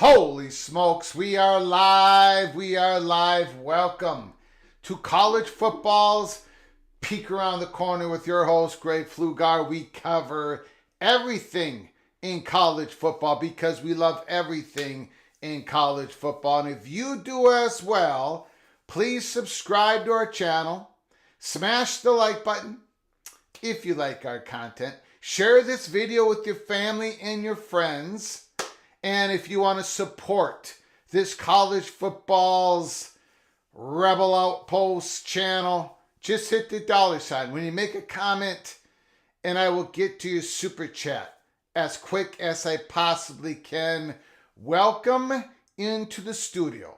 Holy smokes, we are live. Welcome to College Football's Peek Around the Corner with your host, Greg Pflugar. We cover everything in college football because we love everything in college football. And if you do as well, please subscribe to our channel. Smash the like button if you like our content. Share this video with your family and your friends. And if you want to support this college football's Rebel Outpost channel, just hit the $sign when you make a comment, and I will get to your super chat as quick as I possibly can. Welcome into the studio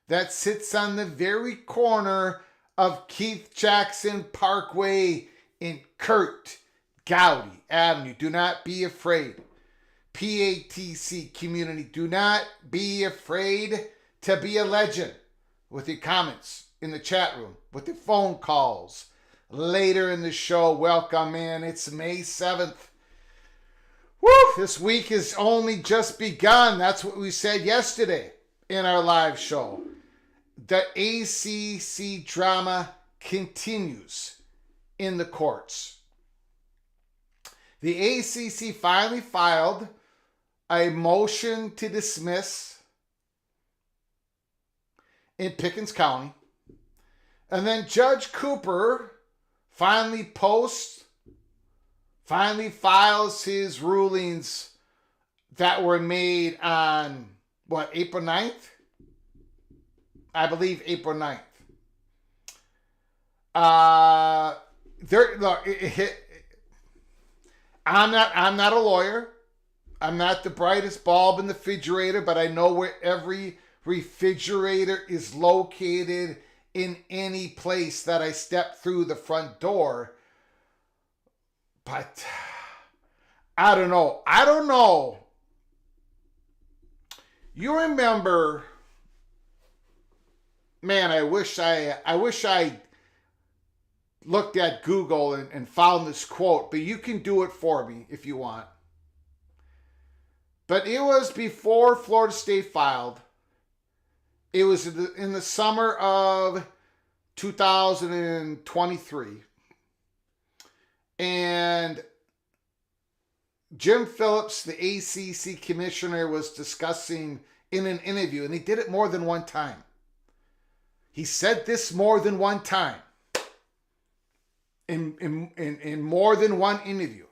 that sits on the very corner of Keith Jackson Parkway in Kurt Gowdy Avenue. Do not be afraid. PATC community, do not be afraid to be a legend with your comments in the chat room, with your phone calls later in the show. Welcome in. It's May 7th. Woo! This week has only just begun. That's what we said yesterday in our live show. The ACC drama continues in the courts. The ACC finally filed a motion to dismiss in Pickens County. And then Judge Cooper finally files his rulings that were made on, April 9th? I believe April 9th. I'm not a lawyer. I'm not the brightest bulb in the refrigerator, but I know where every refrigerator is located in any place that I step through the front door. But I don't know. You remember, man, I wish I looked at Google and found this quote, but you can do it for me if you want. But it was before Florida State filed. It was in the summer of 2023. And Jim Phillips, the ACC commissioner, was discussing in an interview, and he did it more than one time. He said this more than one time in more than one interview.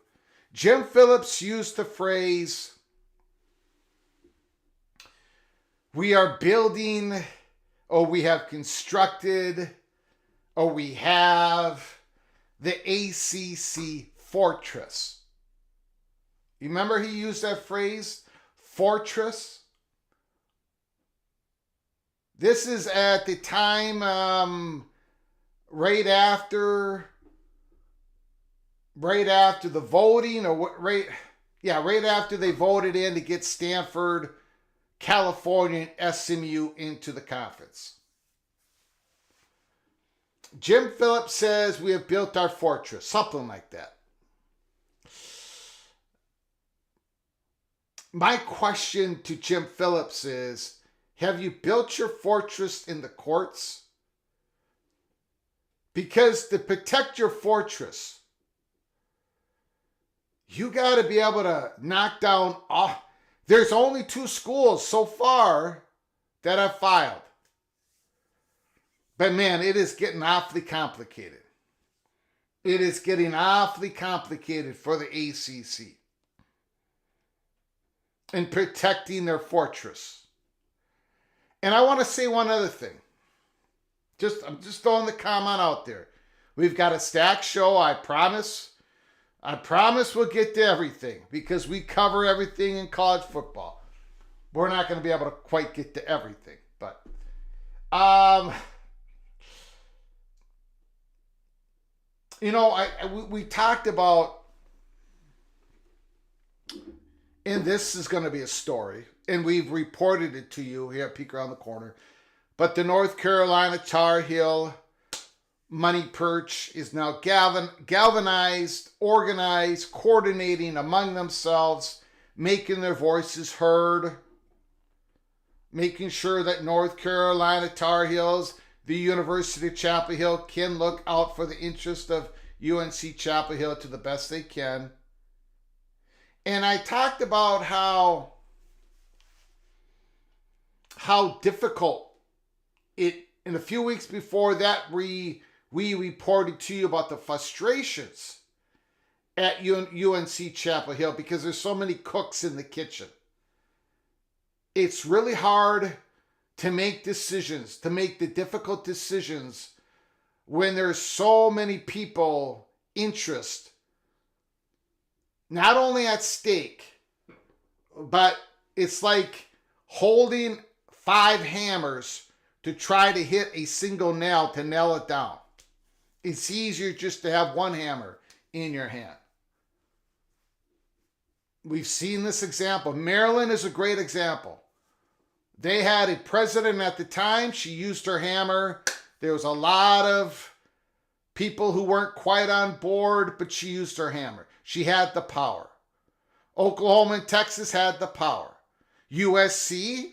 Jim Phillips used the phrase, we are building, or we have constructed, or we have the ACC fortress. You remember he used that phrase, fortress? This is at the time right after the voting, or right after they voted in to get Stanford, California, and SMU into the conference. Jim Phillips says we have built our fortress, something like that. My question to Jim Phillips is, have you built your fortress in the courts? Because to protect your fortress, you got to be able to knock down all. There's only 2 schools so far that have filed. But man, it is getting awfully complicated. It is getting awfully complicated for the ACC in protecting their fortress. And I want to say one other thing. I'm just throwing the comment out there. We've got a stacked show, I promise. I promise we'll get to everything because we cover everything in college football. We're not going to be able to quite get to everything, but we talked about, and this is going to be a story, and we've reported it to you here at Peek Around the Corner, but the North Carolina Tar Heel money perch is now galvanized, organized, coordinating among themselves, making their voices heard, making sure that North Carolina Tar Heels, the University of Chapel Hill, can look out for the interest of UNC Chapel Hill to the best they can. And I talked about how difficult it, in a few weeks before that, we reported to you about the frustrations at UNC Chapel Hill because there's so many cooks in the kitchen. It's really hard to make decisions, to make the difficult decisions when there's so many people, interest, not only at stake, but it's like holding 5 hammers to try to hit a single nail to nail it down. It's easier just to have one hammer in your hand. We've seen this example. Maryland is a great example. They had a president at the time. She used her hammer. There was a lot of people who weren't quite on board, but she used her hammer. She had the power. Oklahoma and Texas had the power. USC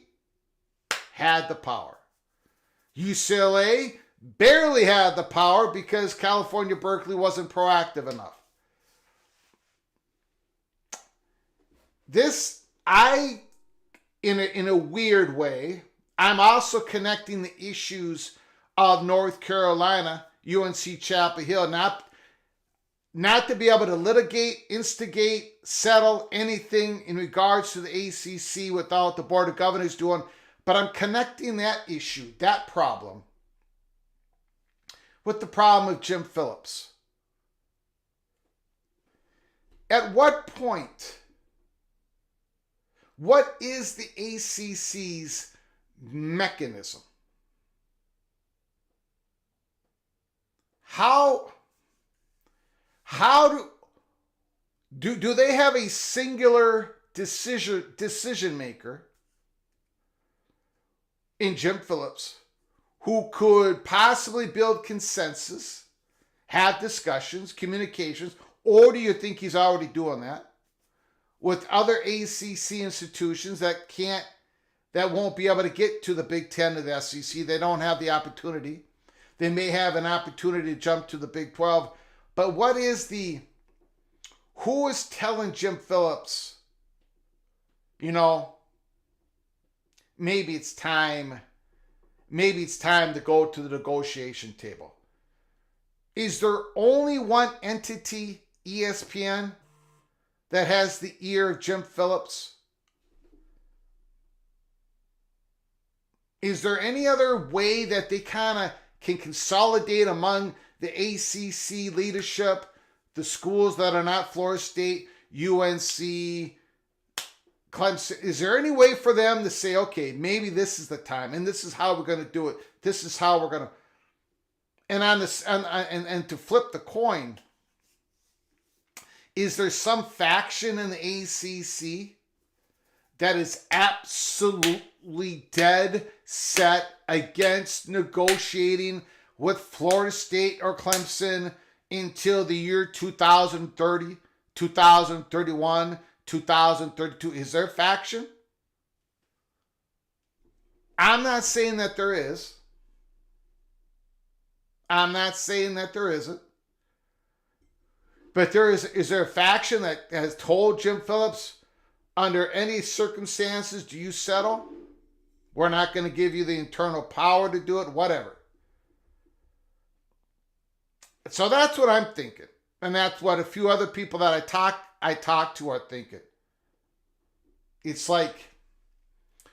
had the power. UCLA barely had the power because California Berkeley wasn't proactive enough. In a weird way, I'm also connecting the issues of North Carolina, UNC Chapel Hill, not to be able to litigate, instigate, settle anything in regards to the ACC without the Board of Governors doing, but I'm connecting that issue, that problem, with the problem of Jim Phillips. At what point, what is the ACC's mechanism. How do they have a singular decision maker in Jim Phillips who could possibly build consensus, have discussions, communications, or do you think he's already doing that with other ACC institutions that won't be able to get to the Big Ten or the SEC? They don't have the opportunity. They may have an opportunity to jump to the Big 12. But who is telling Jim Phillips, maybe it's time to go to the negotiation table? Is there only one entity, ESPN, that has the ear of Jim Phillips? Is there any other way that they kind of can consolidate among the ACC leadership, the schools that are not Florida State, UNC, Clemson? Is there any way for them to say, okay, maybe this is the time, and this is how we're going to do it. This is how we're going to. And to flip the coin, is there some faction in the ACC that is absolutely dead set against negotiating with Florida State or Clemson until the year 2030, 2031, 2032? Is there a faction? I'm not saying that there is. I'm not saying that there isn't. But is there a faction that has told Jim Phillips, under any circumstances, do you settle? We're not going to give you the internal power to do it, whatever. So that's what I'm thinking. And that's what a few other people that I talk to are thinking. It's like,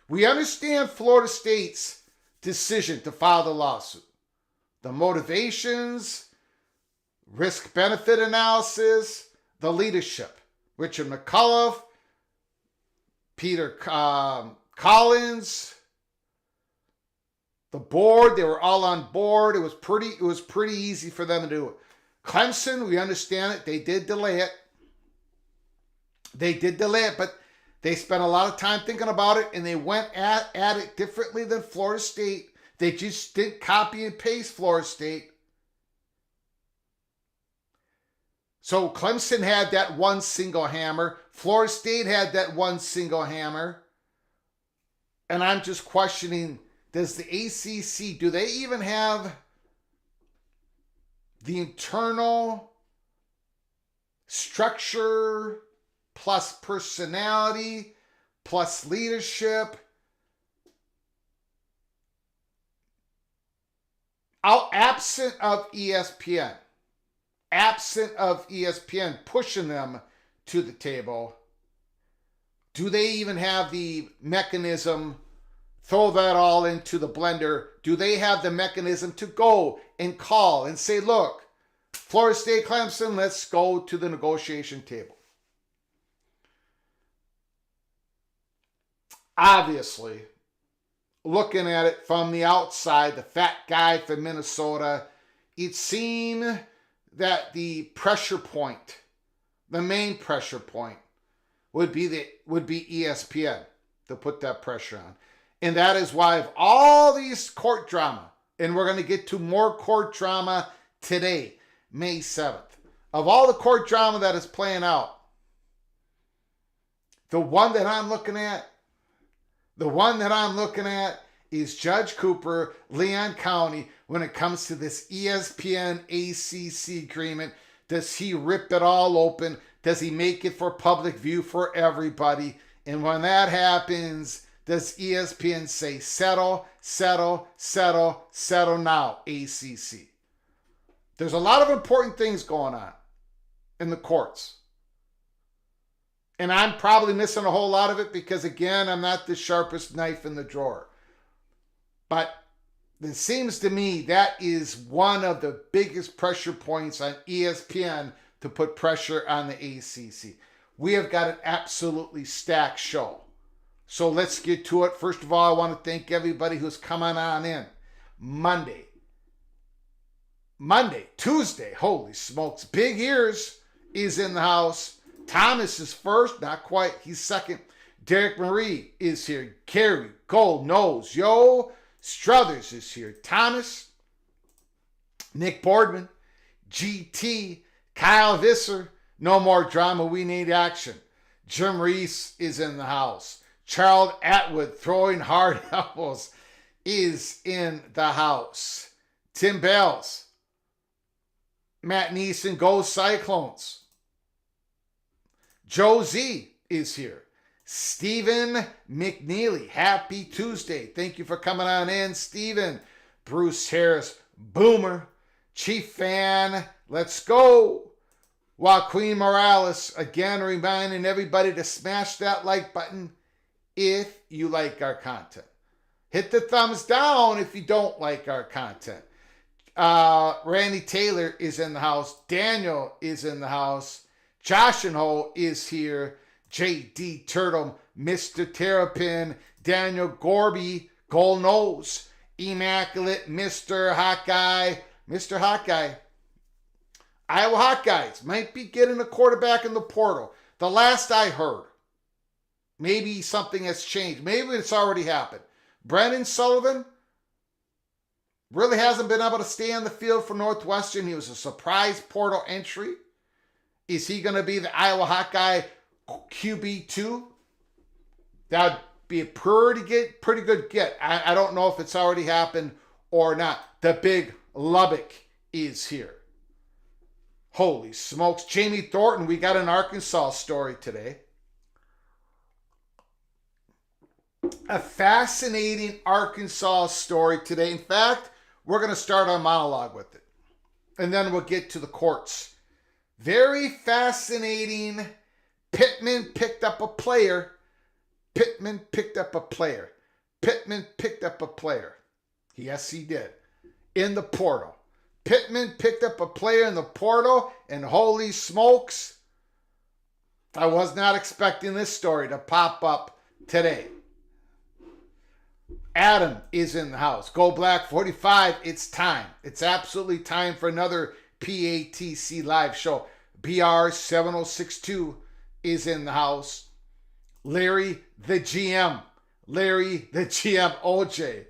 we understand Florida State's decision to file the lawsuit. The motivations, risk-benefit analysis, the leadership. Richard McCullough, Peter Collins, the board, they were all on board. It was pretty easy for them to do it. Clemson, we understand it. They did delay it. But they spent a lot of time thinking about it, and they went at it differently than Florida State. They just didn't copy and paste Florida State. So Clemson had that one single hammer. Florida State had that one single hammer. And I'm just questioning, does the ACC, do they even have the internal structure plus personality plus leadership absent of ESPN pushing them to the table? Do they even have the mechanism? Throw that all into the blender. Do they have the mechanism to go and call and say, look, Florida State, Clemson, let's go to the negotiation table? Obviously, looking at it from the outside, the fat guy from Minnesota, it seemed that the pressure point, the main pressure point, would be ESPN to put that pressure on. And that is why of all these court drama, and we're going to get to more court drama today, May 7th. Of all the court drama that is playing out, the one that I'm looking at is Judge Cooper, Leon County, when it comes to this ESPN ACC agreement. Does he rip it all open? Does he make it for public view for everybody? And when that happens, does ESPN say, settle, settle, settle, settle now, ACC? There's a lot of important things going on in the courts. And I'm probably missing a whole lot of it because, again, I'm not the sharpest knife in the drawer. But it seems to me that is one of the biggest pressure points on ESPN to put pressure on the ACC. We have got an absolutely stacked show. So let's get to it. First of all, I want to thank everybody who's coming on in. Monday, Tuesday, holy smokes. Big Ears is in the house. Thomas is first, not quite. He's second. Derek Marie is here. Carrie, Gold Nose, Yo. Struthers is here. Thomas, Nick Boardman, GT, Kyle Visser. No more drama. We need action. Jim Reese is in the house. Charles Atwood, throwing hard elbows, is in the house. Tim Bells, Matt Neeson, Go Cyclones. Joe Z is here. Stephen McNeely, happy Tuesday. Thank you for coming on in, Stephen. Bruce Harris, Boomer. Chief Fan, let's go. Joaquin Morales, again reminding everybody to smash that like button if you like our content. Hit the thumbs down if you don't like our content. Randy Taylor is in the house. Daniel is in the house. Josh and Ho is here. JD Turtle, Mr. Terrapin, Daniel Gorby, Gold Nose, Immaculate, Mr. Hawkeye. Mr. Hawkeye. Iowa Hawkeyes might be getting a quarterback in the portal. The last I heard, maybe something has changed. Maybe it's already happened. Brendan Sullivan really hasn't been able to stay on the field for Northwestern. He was a surprise portal entry. Is he going to be the Iowa Hawkeye QB2? That would be a pretty good get. I don't know if it's already happened or not. The big Lubbock is here. Holy smokes. Jamie Thornton, we got an Arkansas story today. A fascinating Arkansas story today. In fact, we're going to start our monologue with it. And then we'll get to the courts. Very fascinating. Pittman picked up a player. Yes, he did. In the portal. Pittman picked up a player in the portal, and holy smokes, I was not expecting this story to pop up today. Adam is in the house. Go Black 45, it's time. It's absolutely time for another PATC live show. BR 7062 is in the house. Larry the GM. OJ.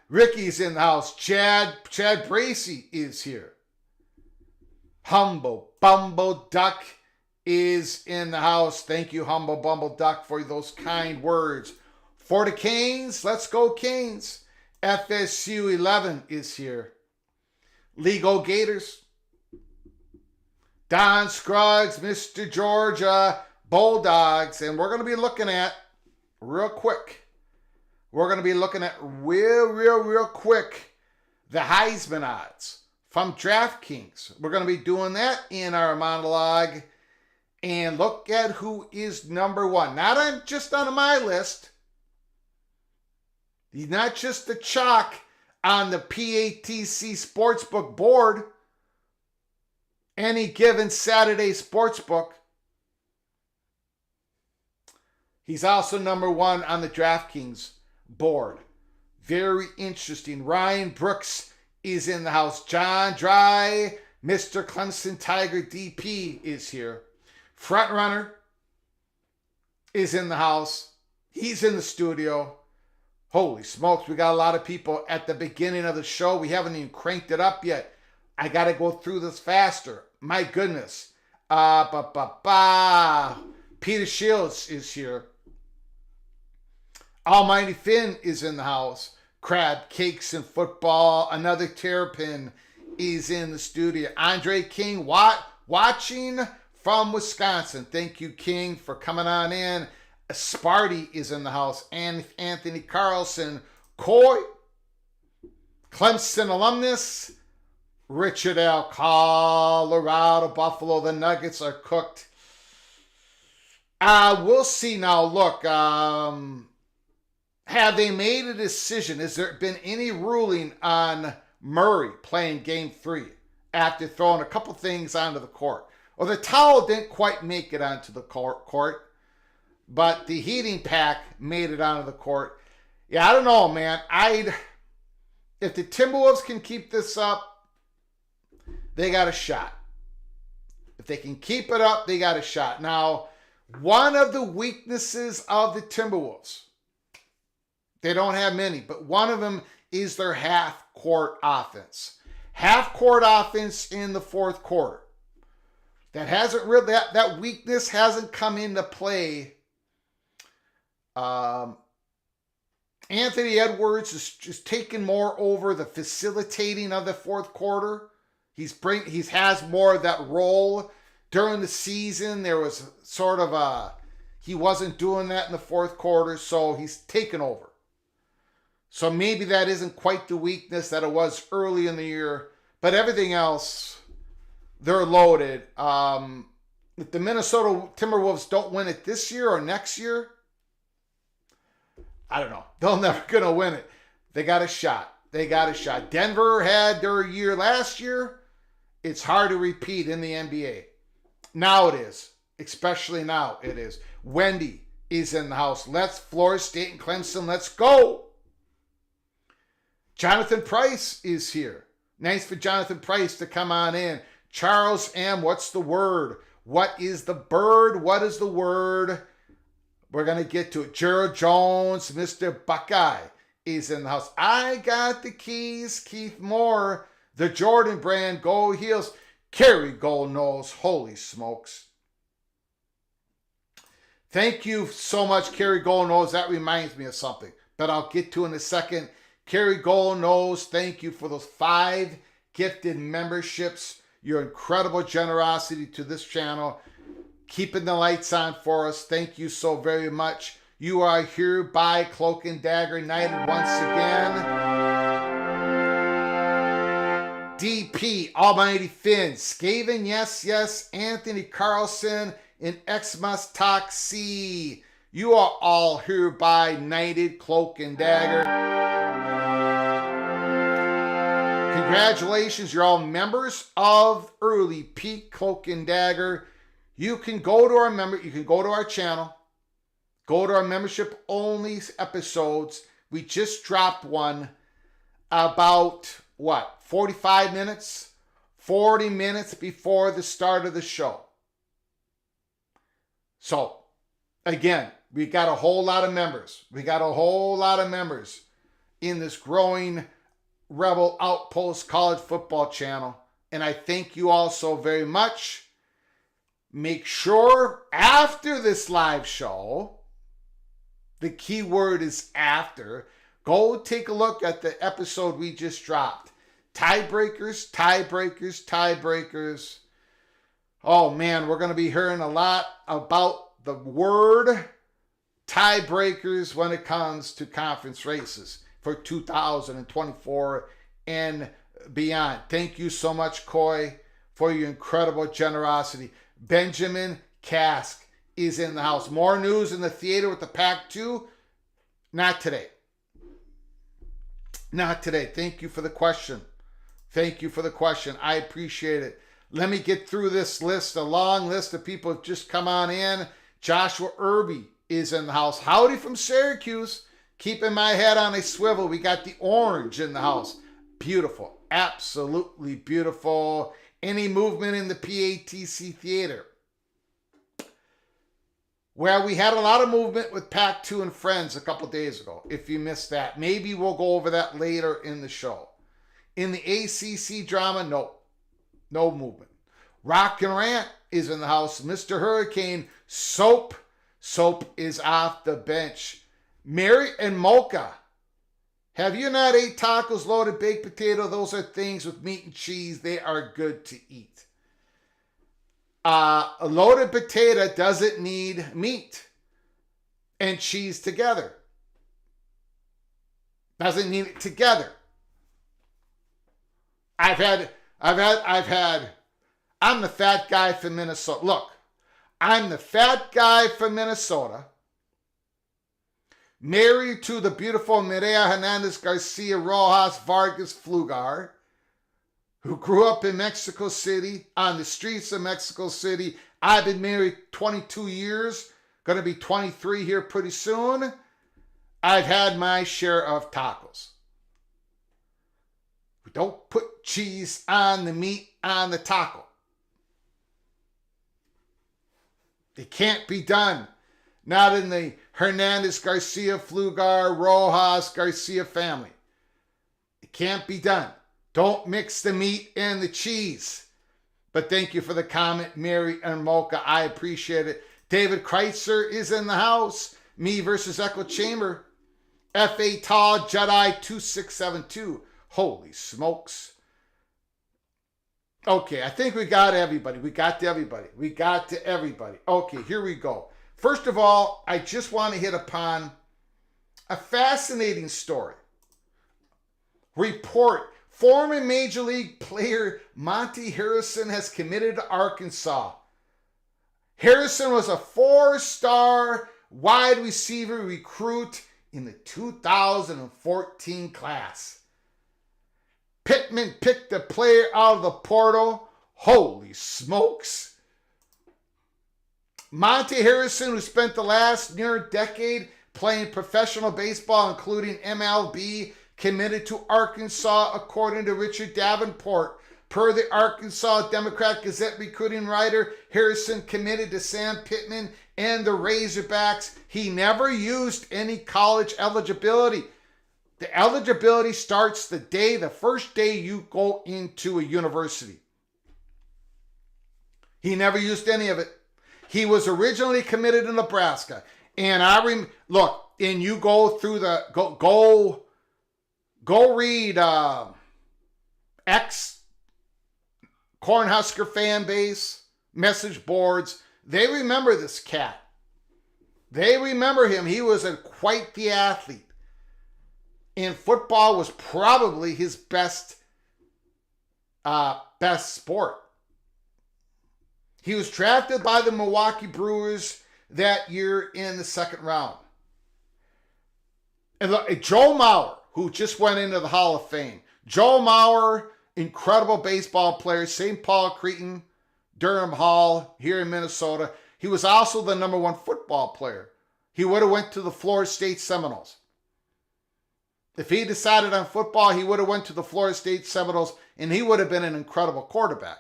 Ricky's in the house. Chad Bracey is here. Humble Bumble Duck is in the house. Thank you, Humble Bumble Duck, for those kind words. For the Canes, let's go Canes. FSU 11 is here. Legal Gators. Don Scruggs, Mr. Georgia Bulldogs. And we're going to be looking at, real quick, real quick, the Heisman odds from DraftKings. We're going to be doing that in our monologue. And look at who is number one. Not just on my list. He's not just the chalk on the PATC Sportsbook board. Any given Saturday Sportsbook. He's also number one on the DraftKings board. Very interesting. Ryan Brooks is in the house. John Dry, Mr. Clemson Tiger DP is here. Front Runner is in the house. He's in the studio. Holy smokes, we got a lot of people at the beginning of the show. We haven't even cranked it up yet. I got to go through this faster. My goodness. Peter Shields is here. Almighty Finn is in the house. Crab Cakes and Football. Another Terrapin is in the studio. Andre King watching from Wisconsin. Thank you, King, for coming on in. Sparty is in the house. And Anthony Carlson. Coy. Clemson alumnus. Richard L. Colorado Buffalo. The Nuggets are cooked. We'll see now. Look, have they made a decision? Has there been any ruling on Murray playing game 3 after throwing a couple things onto the court? Or the towel didn't quite make it onto the court. but the heating pack made it onto the court. Yeah, I don't know, man. If the Timberwolves can keep this up, they got a shot. If they can keep it up, they got a shot. Now, one of the weaknesses of the Timberwolves, they don't have many, but one of them is their half-court offense. Half-court offense in the fourth quarter. That weakness hasn't come into play. Anthony Edwards is just taking more over the facilitating of the fourth quarter. He has more of that role. During the season, there was sort of he wasn't doing that in the fourth quarter, so he's taken over. So maybe that isn't quite the weakness that it was early in the year, but everything else, they're loaded. If the Minnesota Timberwolves don't win it this year or next year, I don't know. They're never going to win it. They got a shot. Denver had their year last year. It's hard to repeat in the NBA. Now it is. Especially now it is. Wendy is in the house. Let's Florida State and Clemson. Let's go. Jonathan Price is here. Nice for Jonathan Price to come on in. Charles M., what's the word? What is the bird? What is the word? We're going to get to it. Gerald Jones, Mr. Buckeye is in the house. I got the keys. Keith Moore, the Jordan brand, Go Heels. Kerry Gold Nose, holy smokes. Thank you so much, Kerry Gold Nose. That reminds me of something, but I'll get to in a second. Kerry Gold Nose, thank you for those 5 gifted memberships. Your incredible generosity to this channel. Keeping the lights on for us. Thank you so very much. You are here by Cloak and Dagger United once again. DP, Almighty Finn, Skaven, yes, Anthony Carlson, and Xmas Toxie. You are all here by Knighted Cloak and Dagger. Congratulations, you're all members of Early Peak Cloak and Dagger. You can go to our channel, go to our membership only episodes. We just dropped one about 40 minutes before the start of the show. So again, we got a whole lot of members. In this growing Rebel Outpost College Football channel. And I thank you all so very much. Make sure after this live show, the key word is after, go take a look at the episode we just dropped. Tiebreakers. Oh man, we're going to be hearing a lot about the word tiebreakers when it comes to conference races for 2024 and beyond. Thank you so much, Coy, for your incredible generosity. Benjamin Cask is in the house. More news in the theater with the Pac-2? Not today. Thank you for the question. I appreciate it. Let me get through this list, a long list of people who just come on in. Joshua Irby is in the house. Howdy from Syracuse. Keeping my head on a swivel. We got the orange in the house. Beautiful. Absolutely beautiful. Any movement in the PATC theater? Well, we had a lot of movement with Pac-2 and Friends a couple days ago. If you missed that, maybe we'll go over that later in the show. In the ACC drama, no movement. Rock and Rant is in the house. Mr. Hurricane, Soap is off the bench. Mary and Mocha, have you not ate tacos, loaded baked potato? Those are things with meat and cheese. They are good to eat. A loaded potato doesn't need meat and cheese together. Doesn't need it together. I'm the fat guy from Minnesota. Look, I'm the fat guy from Minnesota, married to the beautiful Mireya Hernandez Garcia Rojas Vargas Flugar, who grew up in Mexico City, on the streets of Mexico City. I've been married 22 years, going to be 23 here pretty soon. I've had my share of tacos. We don't put cheese on the meat on the taco. It can't be done. Not in the Hernandez, Garcia, Flugar, Rojas, Garcia family. It can't be done. Don't mix the meat and the cheese. But thank you for the comment, Mary and Mocha. I appreciate it. David Kreitzer is in the house. Me versus Echo Chamber. F.A. Tall Jedi 2672. Holy smokes. Okay, I think we got everybody. We got to everybody. Okay, here we go. First of all, I just want to hit upon a fascinating story. Report. Former Major League player Monty Harrison has committed to Arkansas. Harrison was a 4-star wide receiver recruit in the 2014 class. Pittman picked the player out of the portal. Holy smokes. Monty Harrison, who spent the last near decade playing professional baseball, including MLB, committed to Arkansas, according to Richard Davenport. Per the Arkansas Democrat-Gazette recruiting writer, Harrison committed to Sam Pittman and the Razorbacks. He never used any college eligibility. The eligibility starts the first day you go into a university. He never used any of it. He was originally committed to Nebraska. And and you go through the, go read Cornhusker fan base, message boards. They remember this cat. They remember him. He was quite the athlete. And football was probably his best sport. He was drafted by the Milwaukee Brewers that year in the second round. And look, Joe Mauer, who just went into the Hall of Fame. Joe Mauer, incredible baseball player, St. Paul Cretin, Durham Hall here in Minnesota. He was also the number 1 football player. He would have went to the Florida State Seminoles. If he decided on football, he would have went to the Florida State Seminoles, and he would have been an incredible quarterback.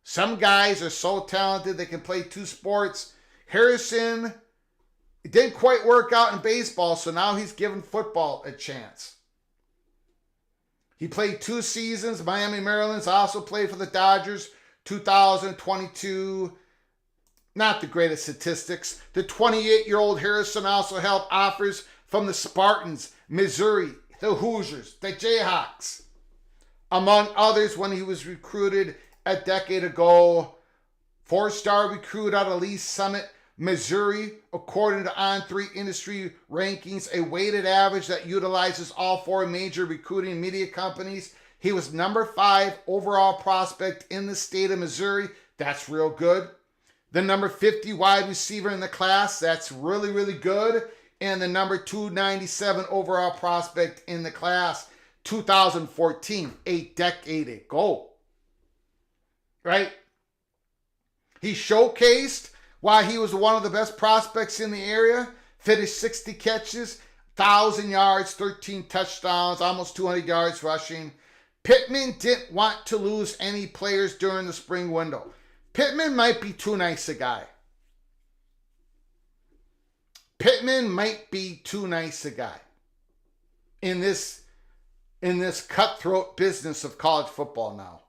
Some guys are so talented they can play 2 sports. Harrison, it didn't quite work out in baseball, so now he's given football a chance. He played 2 seasons. Miami Marlins, also played for the Dodgers, 2022. Not the greatest statistics. The 28-year-old Harrison also held offers from the Spartans, Missouri, the Hoosiers, the Jayhawks, among others, when he was recruited a decade ago. 4-star recruit out of Lee Summit, Missouri, according to On3 industry rankings, a weighted average that utilizes all 4 major recruiting media companies. He was number 5 overall prospect in the state of Missouri. That's real good. The number 50 wide receiver in the class. That's really, really good. And the number 297 overall prospect in the class, 2014, a decade ago. Right? He showcased why he was one of the best prospects in the area. Finished 60 catches, 1,000 yards, 13 touchdowns, almost 200 yards rushing. Pittman didn't want to lose any players during the spring window. Pittman might be too nice a guy. Pittman might be too nice a guy in this cutthroat business of college football now.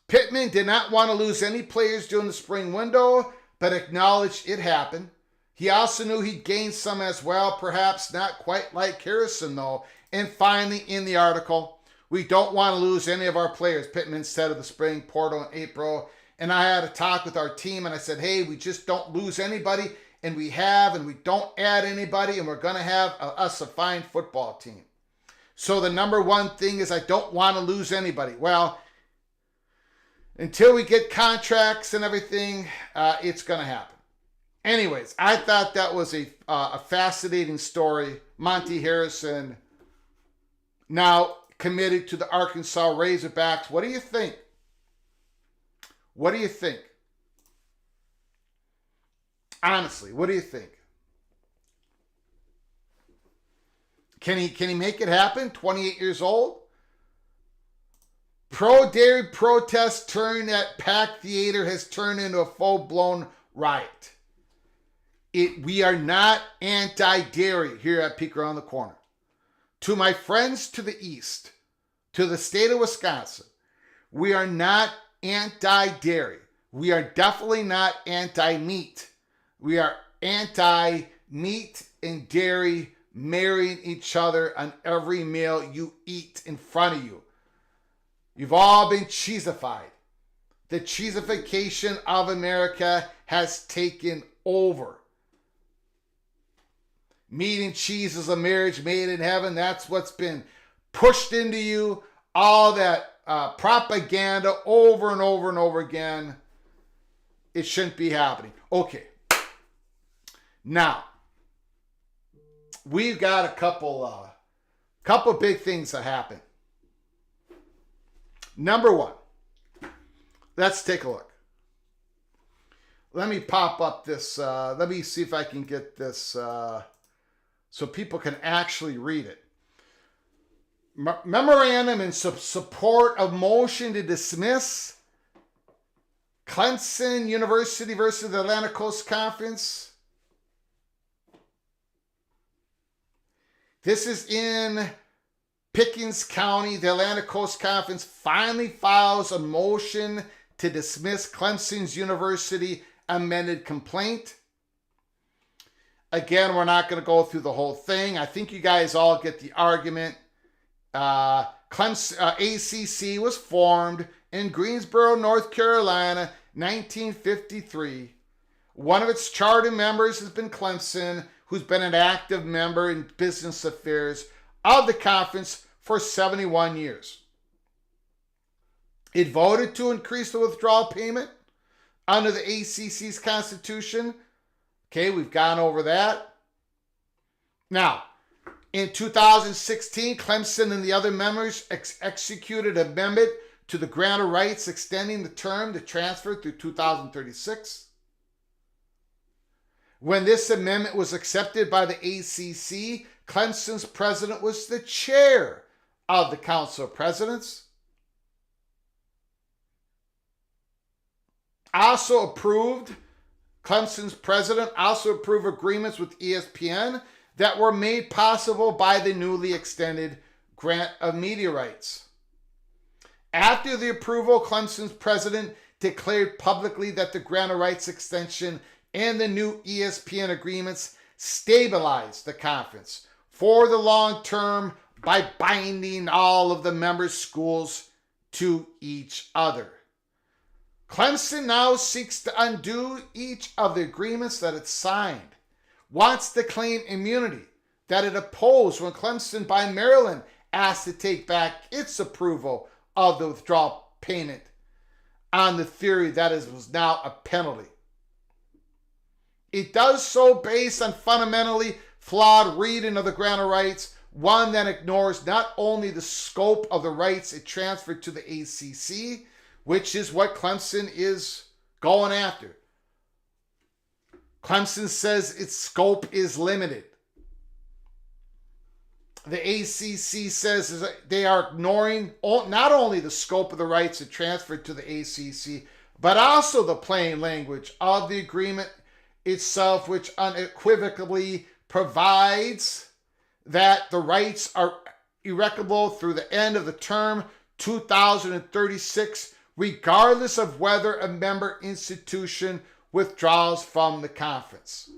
Pittman did not want to lose any players during the spring window, but acknowledged it happened. He also knew he'd gain some as well, perhaps not quite like Harrison though. And finally, in the article, we don't want to lose any of our players, Pittman said of the spring portal in April. And I had a talk with our team and I said, hey, we just don't lose anybody. And we don't add anybody, and we're going to have us a fine football team. So the number one thing is I don't want to lose anybody. Well, until we get contracts and everything, it's going to happen. Anyways, I thought that was a fascinating story. Monty Harrison now committed to the Arkansas Razorbacks. What do you think? What do you think? Honestly, what do you think? Can he make it happen? 28 years old? Pro-dairy protest turned at Pack Theater has turned into a full-blown riot. We are not anti-dairy here at Peek Around the Corner. To my friends to the east, to the state of Wisconsin, we are not anti-dairy. We are definitely not anti-meat. We are anti-meat and dairy marrying each other on every meal you eat in front of you. You've all been cheesified. The cheesification of America has taken over. Meat and cheese is a marriage made in heaven. That's what's been pushed into you. All that propaganda over and over and over again. It shouldn't be happening. Okay. Now, we've got a couple big things that happen. Number one, let's take a look. Let me pop up this. Let me see if I can get this so people can actually read it. Memorandum in support of motion to dismiss Clemson University versus the Atlantic Coast Conference. This is in Pickens County. The Atlantic Coast Conference finally files a motion to dismiss Clemson's University amended complaint. Again, we're not going to go through the whole thing. I think you guys all get the argument. Clemson ACC was formed in Greensboro, North Carolina, 1953. One of its charter members has been Clemson, who's been an active member in business affairs of the conference for 71 years. It voted to increase the withdrawal payment under the ACC's constitution. Okay, we've gone over that. Now, in 2016, Clemson and the other members executed an amendment to the grant of rights extending the term to transfer through 2036. When this amendment was accepted by the ACC, Clemson's president was the chair of the Council of Presidents. Clemson's president also approved agreements with ESPN that were made possible by the newly extended grant of media rights. After the approval, Clemson's president declared publicly that the grant of rights extension and the new ESPN agreements stabilized the conference for the long term by binding all of the member schools to each other. Clemson now seeks to undo each of the agreements that it signed, wants to claim immunity that it opposed when Clemson by Maryland asked to take back its approval of the withdrawal payment on the theory that it was now a penalty. It does so based on fundamentally flawed reading of the grant of rights, one that ignores not only the scope of the rights it transferred to the ACC, which is what Clemson is going after. Clemson says its scope is limited. The ACC says they are ignoring not only the scope of the rights it transferred to the ACC, but also the plain language of the agreement itself, which unequivocally provides that the rights are irrevocable through the end of the term 2036, regardless of whether a member institution withdraws from the conference.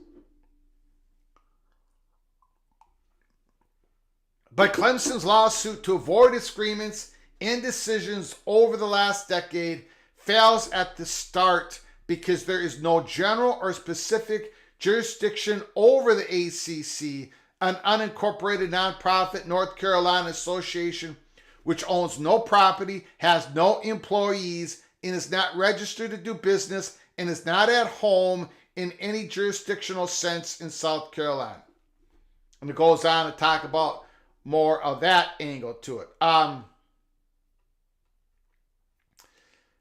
But Clemson's lawsuit to avoid disagreements and decisions over the last decade fails at the start because there is no general or specific jurisdiction over the ACC, an unincorporated nonprofit North Carolina association which owns no property, has no employees, and is not registered to do business, and is not at home in any jurisdictional sense in South Carolina. And it goes on to talk about more of that angle to it.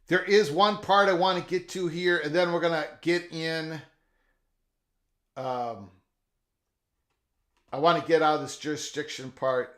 There is one part I want to get to here, and then we're going to get in I want to get out of this jurisdiction part.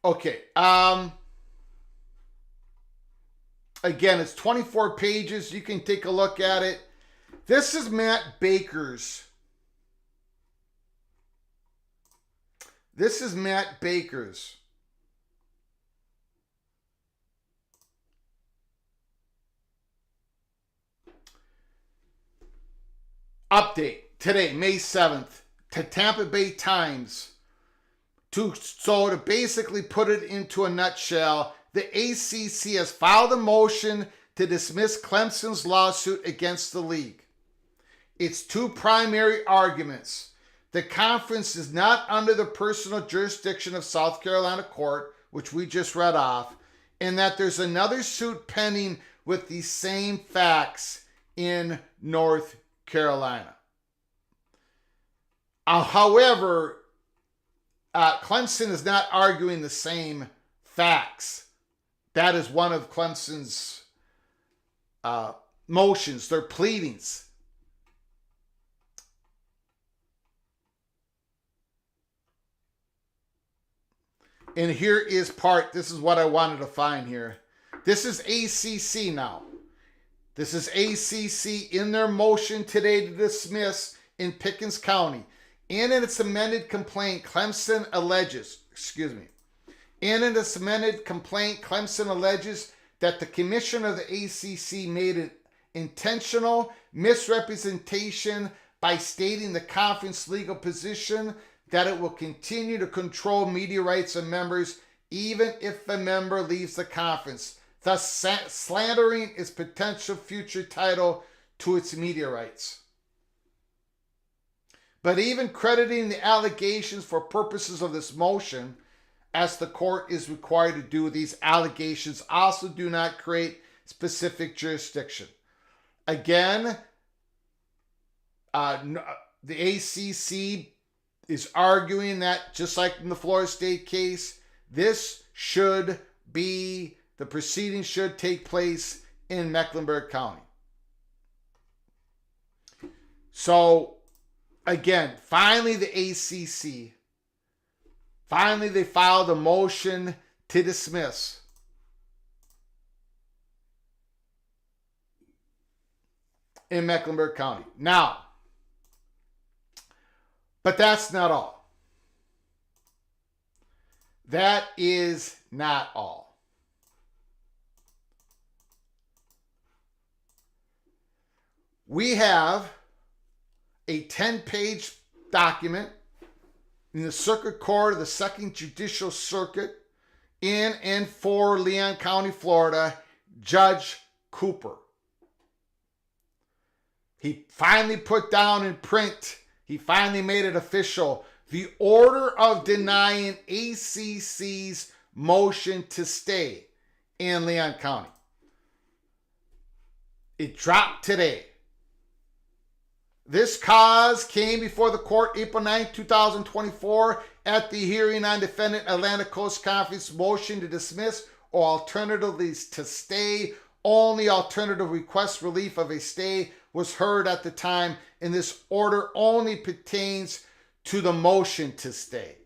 Okay. Again, it's 24 pages. You can take a look at it. This is Matt Baker's. This is Matt Baker's. Update today, May 7th, to Tampa Bay Times. So to basically put it into a nutshell, the ACC has filed a motion to dismiss Clemson's lawsuit against the league. Its two primary arguments: the conference is not under the personal jurisdiction of South Carolina court, which we just read off, and that there's another suit pending with the same facts in North Carolina. However, Clemson is not arguing the same facts. That is one of Clemson's motions, their pleadings. And here is this is what I wanted to find here. This is ACC now. This is ACC in their motion today to dismiss in Pickens County. In its amended complaint, Clemson alleges that the commissioner of the ACC made an intentional misrepresentation by stating the conference legal position that it will continue to control media rights of members even if a member leaves the conference, thus slandering its potential future title to its media rights. But even crediting the allegations for purposes of this motion, as the court is required to do, these allegations also do not create specific jurisdiction. Again, the ACC is arguing that, just like in the Florida State case, the proceedings should take place in Mecklenburg County. So, again, finally the ACC, they filed a motion to dismiss. In Mecklenburg County. Now, but that's not all. That is not all. We have a 10-page document in the Circuit Court of the 2nd Judicial Circuit in and for Leon County, Florida, Judge Cooper. He finally put down in print, he finally made it official, the order of denying ACC's motion to stay in Leon County. It dropped today. This cause came before the court April 9, 2024 at the hearing on defendant Atlantic Coast Conference motion to dismiss or alternatively to stay. Only alternative request relief of a stay was heard at the time, and this order only pertains to the motion to stay.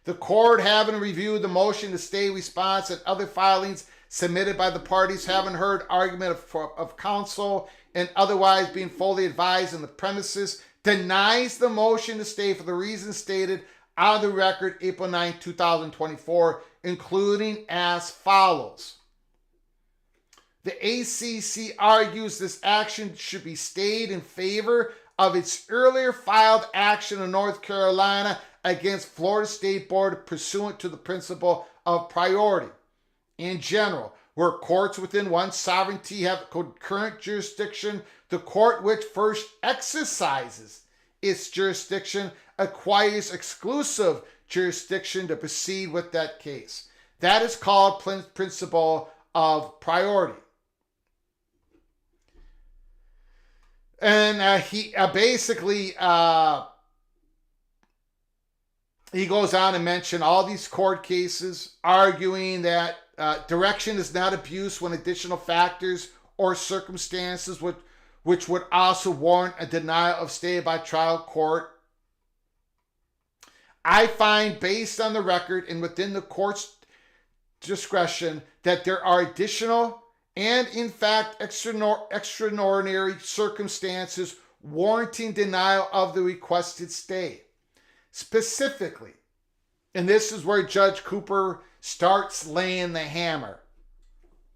The court, having reviewed the motion to stay response and other filings submitted by the parties, having heard argument of counsel and otherwise being fully advised on the premises, denies the motion to stay for the reasons stated on the record April 9, 2024, including as follows. The ACC argues this action should be stayed in favor of its earlier filed action in North Carolina against Florida State Board pursuant to the principle of priority. In general, where courts within one sovereignty have concurrent jurisdiction, the court which first exercises its jurisdiction acquires exclusive jurisdiction to proceed with that case. That is called principle of priority. And he goes on to mention all these court cases arguing that direction is not abuse when additional factors or circumstances which would also warrant a denial of stay by trial court. I find, based on the record and within the court's discretion, that there are additional and, in fact, extraordinary circumstances warranting denial of the requested stay. Specifically, and this is where Judge Cooper starts laying the hammer.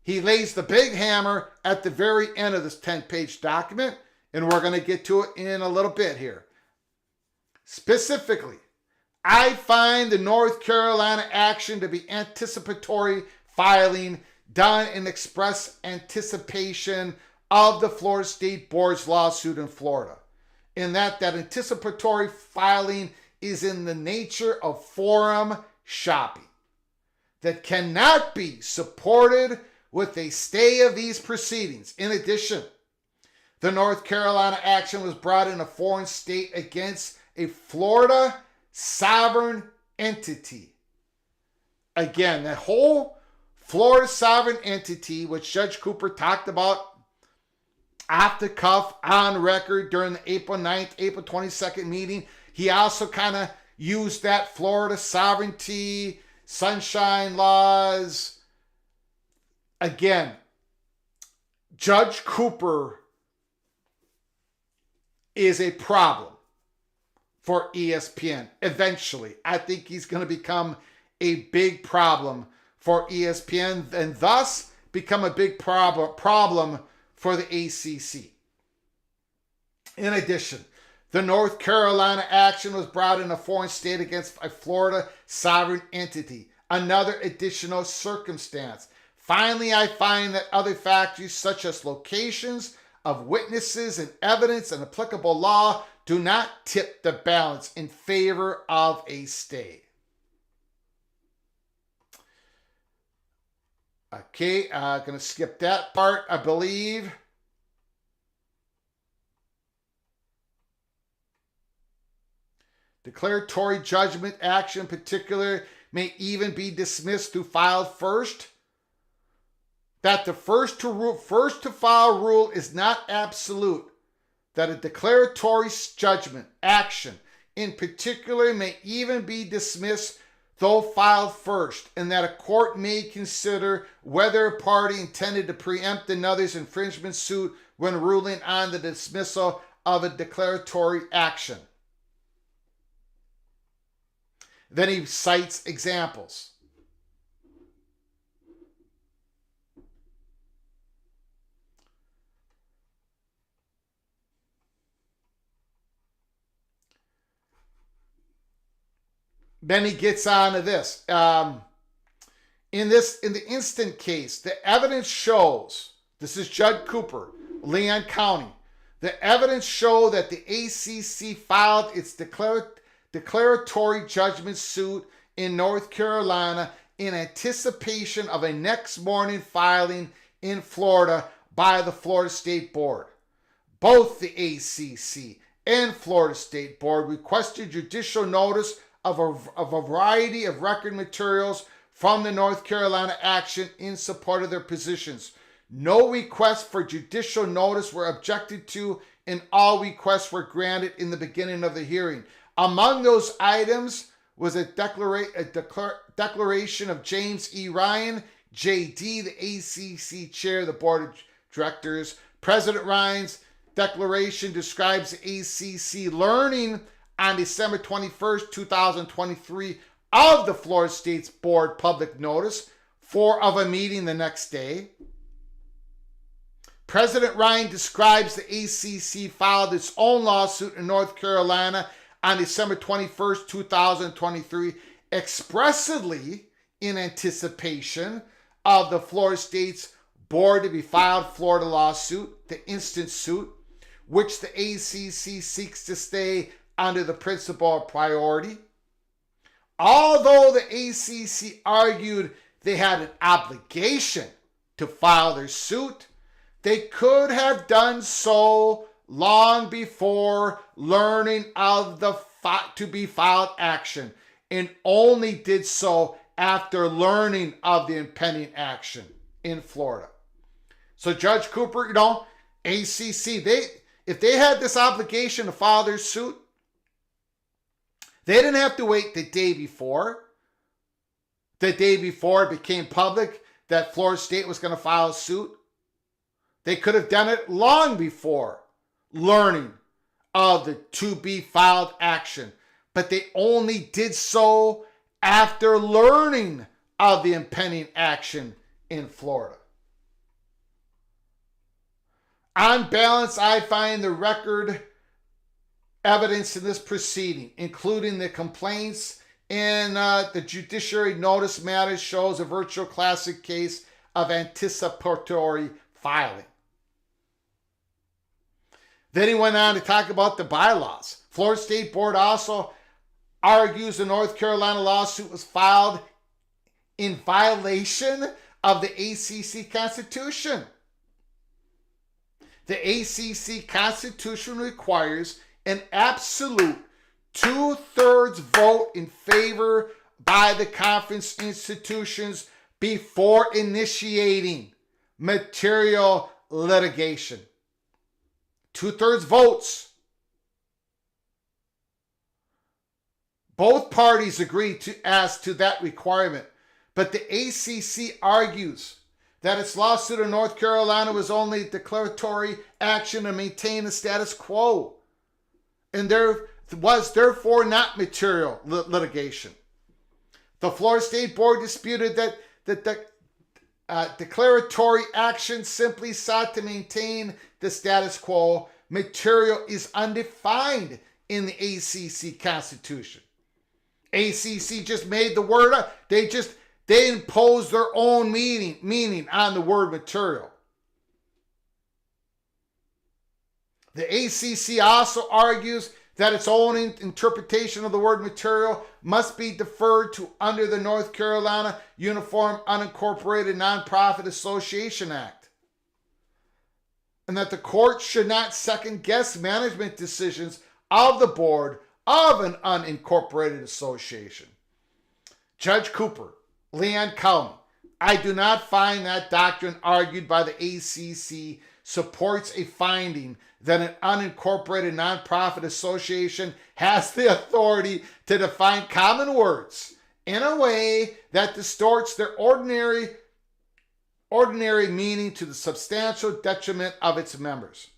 He lays the big hammer at the very end of this 10-page document, and we're going to get to it in a little bit here. Specifically, I find the North Carolina action to be anticipatory filing done in express anticipation of the Florida State Board's lawsuit in Florida. In that anticipatory filing is in the nature of forum shopping that cannot be supported with a stay of these proceedings. In addition, the North Carolina action was brought in a foreign state against a Florida sovereign entity. Again, that whole Florida sovereign entity, which Judge Cooper talked about off the cuff, on record during the April 9th, April 22nd meeting, he also kind of used that Florida sovereignty, sunshine laws. Again, Judge Cooper is a problem for ESPN. Eventually, I think he's going to become a big problem for ESPN and thus become a big problem for the ACC. In addition, the North Carolina action was brought in a foreign state against a Florida sovereign entity, another additional circumstance. Finally, I find that other factors such as locations of witnesses and evidence and applicable law do not tip the balance in favor of a stay. Okay, I'm going to skip that part, I believe. Declaratory judgment action in particular may even be dismissed through filed first. That the first to file rule is not absolute. That a declaratory judgment action in particular may even be dismissed though filed first, and that a court may consider whether a party intended to preempt another's infringement suit when ruling on the dismissal of a declaratory action. Then he cites examples. Then he gets on to this. In the instant case, the evidence shows, this is Judge Cooper, Leon County, the evidence show that the ACC filed its declaratory judgment suit in North Carolina in anticipation of a next morning filing in Florida by the Florida State Board. Both the ACC and Florida State Board requested judicial notice of a variety of record materials from the North Carolina action in support of their positions. No requests for judicial notice were objected to, and all requests were granted in the beginning of the hearing. Among those items was a declaration of James E. Ryan, J.D., the ACC chair of the board of directors. President Ryan's declaration describes the ACC learning on December 21st, 2023, of the Florida State's board public notice of a meeting the next day. President Ryan describes the ACC filed its own lawsuit in North Carolina on December 21st, 2023, expressly in anticipation of the Florida State's board to be filed Florida lawsuit, the instant suit, which the ACC seeks to stay under the principle of priority. Although the ACC argued they had an obligation to file their suit, they could have done so long before learning of the to be filed action, and only did so after learning of the impending action in Florida. So Judge Cooper, ACC, if they had this obligation to file their suit, they didn't have to wait the day before. The day before it became public that Florida State was going to file a suit. They could have done it long before learning of the to be filed action. But they only did so after learning of the impending action in Florida. On balance, I find the record evidence in this proceeding, including the complaints in the judiciary notice matters, shows a virtual classic case of anticipatory filing. Then he went on to talk about the bylaws. Florida State Board also argues the North Carolina lawsuit was filed in violation of the ACC Constitution. The ACC Constitution requires an absolute 2/3 vote in favor by the conference institutions before initiating material litigation. 2/3 votes. Both parties agree as to that requirement, but the ACC argues that its lawsuit in North Carolina was only declaratory action to maintain the status quo, and there was therefore not material litigation. The Florida State Board disputed that the declaratory action simply sought to maintain the status quo. Material is undefined in the ACC Constitution. ACC just made the word up. They imposed their own meaning on the word material. The ACC also argues that its own interpretation of the word material must be deferred to under the North Carolina Uniform Unincorporated Nonprofit Association Act, and that the court should not second-guess management decisions of the board of an unincorporated association. Judge Cooper, Leon County, I do not find that doctrine argued by the ACC supports a finding that an unincorporated nonprofit association has the authority to define common words in a way that distorts their ordinary meaning to the substantial detriment of its members.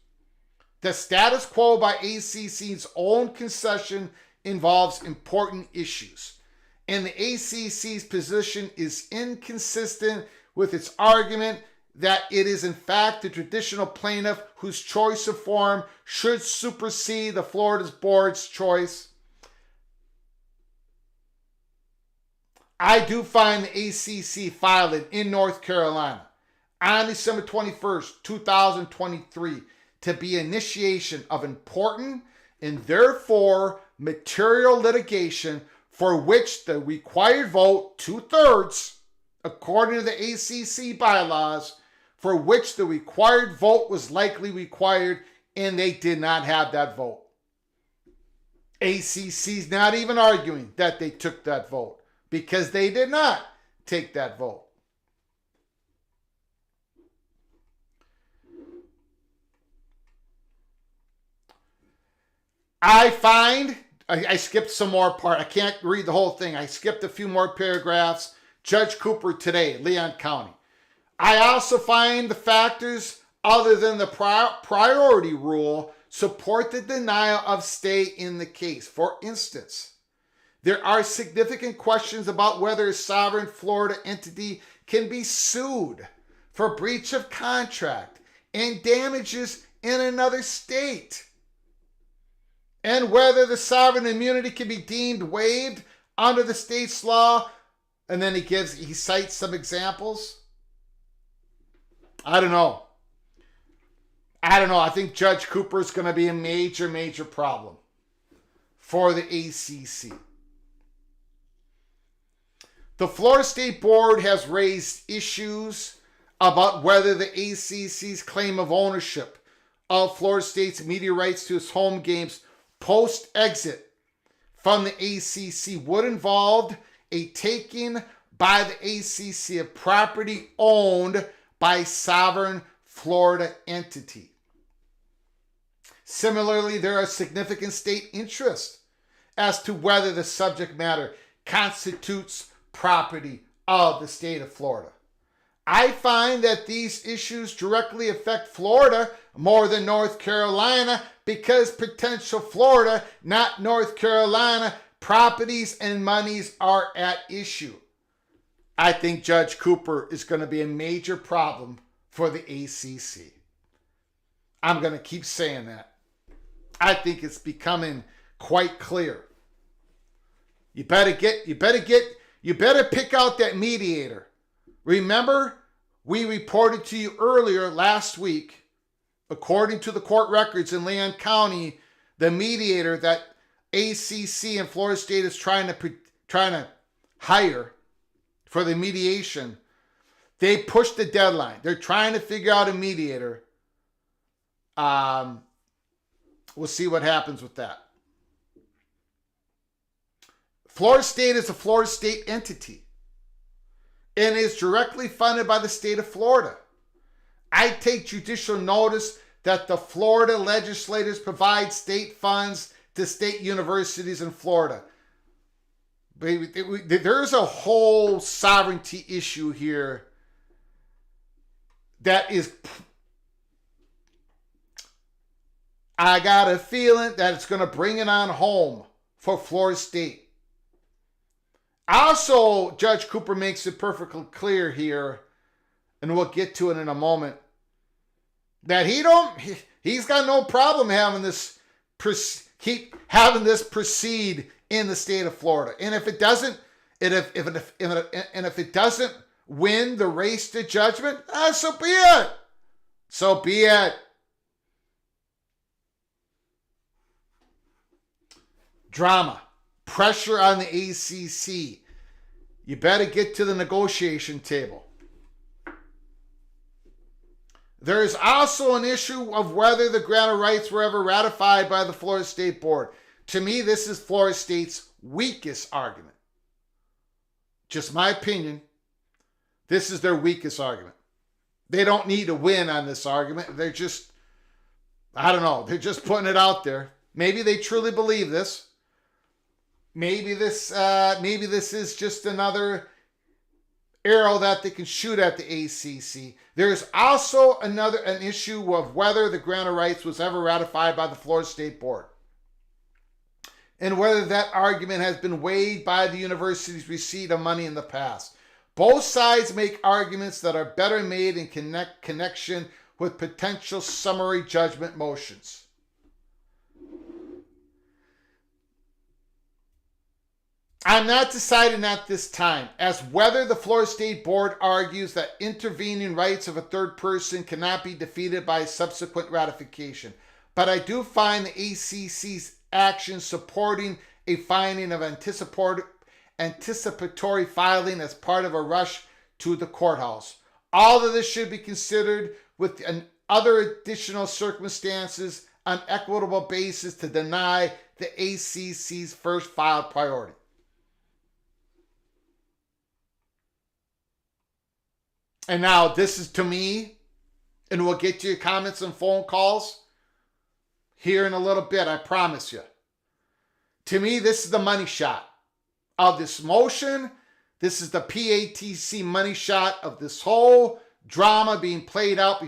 The status quo by ACC's own concession involves important issues, and the ACC's position is inconsistent with its argument that it is in fact the traditional plaintiff whose choice of forum should supersede the Florida board's choice. I do find the ACC filing in North Carolina on December 21st, 2023 to be initiation of important and therefore material litigation for which the required vote, 2/3, according to the ACC bylaws, for which the required vote was likely required, and they did not have that vote. ACC's not even arguing that they took that vote, because they did not take that vote. I skipped some more part. I can't read the whole thing. I skipped a few more paragraphs. Judge Cooper today, Leon County. I also find the factors other than the priority rule support the denial of stay in the case. For instance, there are significant questions about whether a sovereign Florida entity can be sued for breach of contract and damages in another state, and whether the sovereign immunity can be deemed waived under the state's law. And then he cites some examples. I don't know. I think Judge Cooper is going to be a major, major problem for the ACC. The Florida State Board has raised issues about whether the ACC's claim of ownership of Florida State's media rights to its home games post-exit from the ACC would involve a taking by the ACC of property owned by sovereign Florida entity. Similarly, there are significant state interests as to whether the subject matter constitutes property of the state of Florida. I find that these issues directly affect Florida more than North Carolina because potential Florida, not North Carolina, properties and monies are at issue. I think Judge Cooper is going to be a major problem for the ACC. I'm going to keep saying that. I think it's becoming quite clear. You better pick out that mediator. Remember, we reported to you earlier last week, according to the court records in Leon County, the mediator that ACC and Florida State is trying to hire for the mediation, they pushed the deadline. They're trying to figure out a mediator. We'll see what happens with that. Florida State is a Florida State entity and is directly funded by the state of Florida. I take judicial notice that the Florida legislators provide state funds to state universities in Florida. There's a whole sovereignty issue here that is, I got a feeling that it's going to bring it on home for Florida State. Also, Judge Cooper makes it perfectly clear here, and we'll get to it in a moment, that he's got no problem having this proceed in the state of Florida. And if it doesn't, if it doesn't win the race to judgment, so be it. So be it. Drama. Pressure on the ACC. You better get to the negotiation table. There is also an issue of whether the grant of rights were ever ratified by the Florida State Board. To me, this is Florida State's weakest argument. Just my opinion. This is their weakest argument. They don't need to win on this argument. They're just, I don't know, they're just putting it out there. Maybe they truly believe this. Maybe this is just another arrow that they can shoot at the ACC. There's also an issue of whether the grant of rights was ever ratified by the Florida State Board, and whether that argument has been weighed by the university's receipt of money in the past. Both sides make arguments that are better made in connection with potential summary judgment motions. I'm not deciding at this time as whether the Florida State Board argues that intervening rights of a third person cannot be defeated by subsequent ratification. But I do find the ACC's action supporting a finding of anticipatory filing as part of a rush to the courthouse. All of this should be considered with other additional circumstances on equitable basis to deny the ACC's first filed priority. And now this is to me, and we'll get to your comments and phone calls here in a little bit, I promise you. To me, this is the money shot of this motion. This is the PATC money shot of this whole drama being played out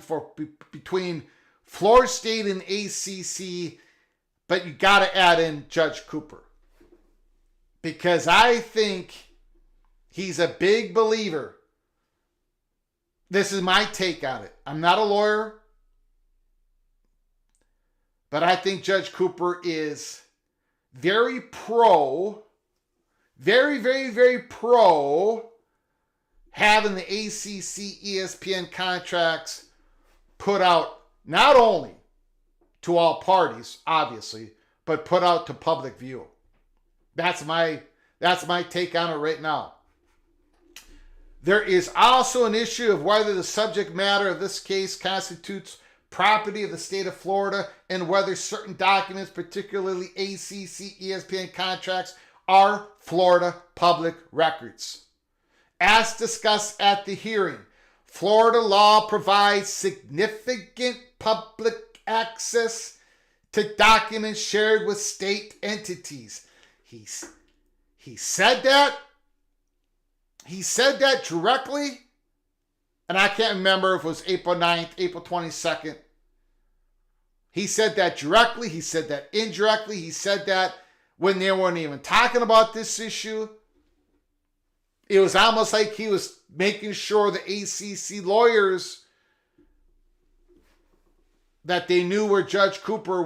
between Florida State and ACC. But you got to add in Judge Cooper, because I think he's a big believer. This is my take on it. I'm not a lawyer, but I think Judge Cooper is very pro, very, very, very pro having the ACC ESPN contracts put out not only to all parties, obviously, but put out to public view. That's my take on it right now. There is also an issue of whether the subject matter of this case constitutes property of the state of Florida and whether certain documents, particularly ACC, ESPN contracts, are Florida public records. As discussed at the hearing, Florida law provides significant public access to documents shared with state entities. He said that. He said that directly, and I can't remember if it was April 9th, April 22nd. He said that directly. He said that indirectly. He said that when they weren't even talking about this issue. It was almost like he was making sure the ACC lawyers that they knew where Judge Cooper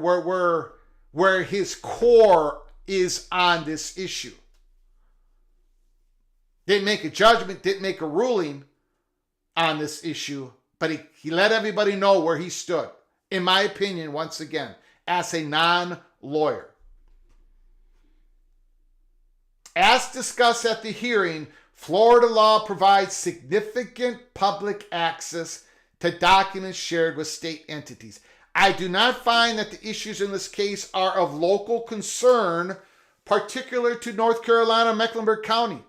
where his core is on this issue. Didn't make a judgment, didn't make a ruling on this issue, but he let everybody know where he stood. In my opinion, once again, as a non-lawyer. As discussed at the hearing, Florida law provides significant public access to documents shared with state entities. I do not find that the issues in this case are of local concern, particular to North Carolina, Mecklenburg County.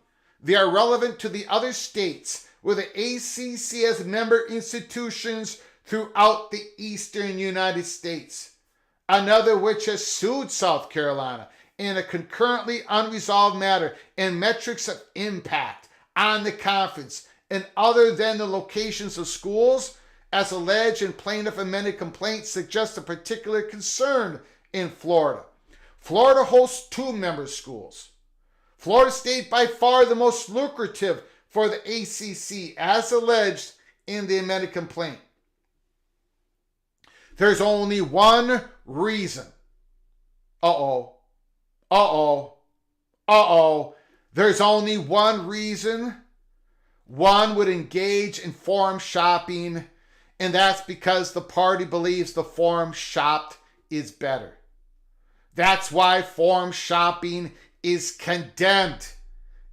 They are relevant to the other states where the ACC has member institutions throughout the eastern United States. Another which has sued South Carolina in a concurrently unresolved matter and metrics of impact on the conference and other than the locations of schools, as alleged in plaintiff amended complaint, suggests a particular concern in Florida. Florida hosts 2 member schools. Florida State by far the most lucrative for the ACC, as alleged in the amended complaint. There's only one reason. There's only one reason one would engage in forum shopping, and that's because the party believes the forum shopped is better. That's why forum shopping is condemned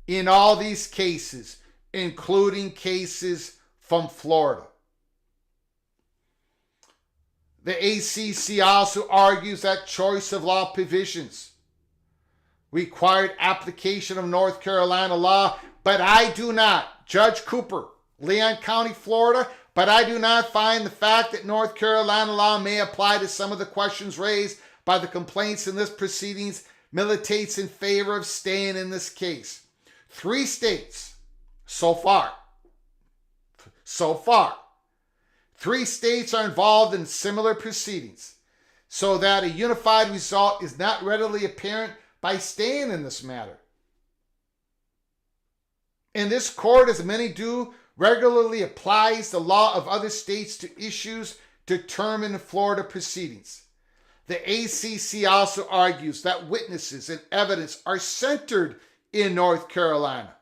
in all these cases, including cases from Florida. The ACC also argues that choice of law provisions required application of North Carolina law, but I do not, Judge Cooper, Leon County, Florida, but I do not find the fact that North Carolina law may apply to some of the questions raised by the complaints in this proceedings militates in favor of staying in this case. 3 states so far. 3 states are involved in similar proceedings, so that a unified result is not readily apparent by staying in this matter. And this court, as many do, regularly applies the law of other states to issues determined in Florida proceedings. The ACC also argues that witnesses and evidence are centered in North Carolina.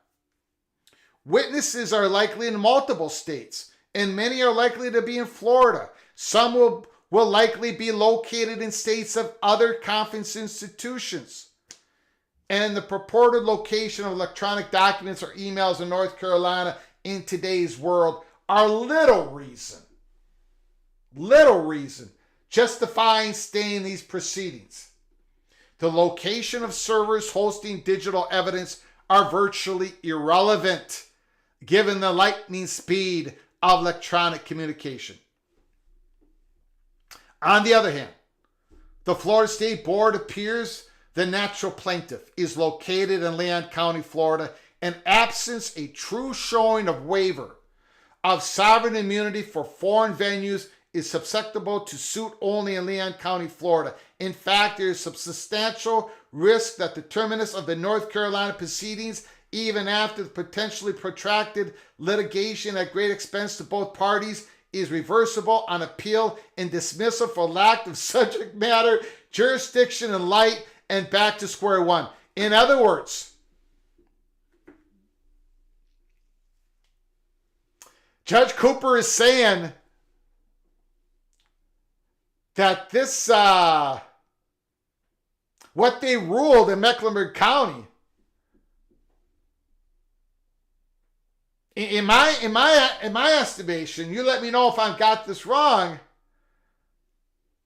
Witnesses are likely in multiple states, and many are likely to be in Florida. Some will likely be located in states of other conference institutions. And the purported location of electronic documents or emails in North Carolina in today's world are little reason justifying staying in these proceedings. The location of servers hosting digital evidence are virtually irrelevant given the lightning speed of electronic communication. On the other hand, the Florida State Board appears the natural plaintiff is located in Leon County, Florida, and absence a true showing of waiver of sovereign immunity for foreign venues is susceptible to suit only in Leon County, Florida. In fact, there is a substantial risk that the terminus of the North Carolina proceedings, even after the potentially protracted litigation at great expense to both parties, is reversible on appeal and dismissal for lack of subject matter, jurisdiction, and light, and back to square one. In other words, Judge Cooper is saying that this, what they ruled in Mecklenburg County, in my estimation, you let me know if I've got this wrong.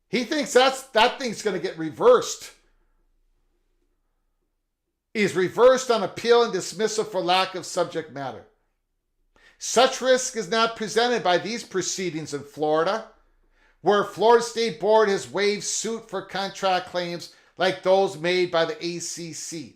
He thinks that thing's going to get reversed. Is reversed on appeal and dismissal for lack of subject matter. Such risk is not presented by these proceedings in Florida, where Florida State Board has waived suit for contract claims like those made by the ACC.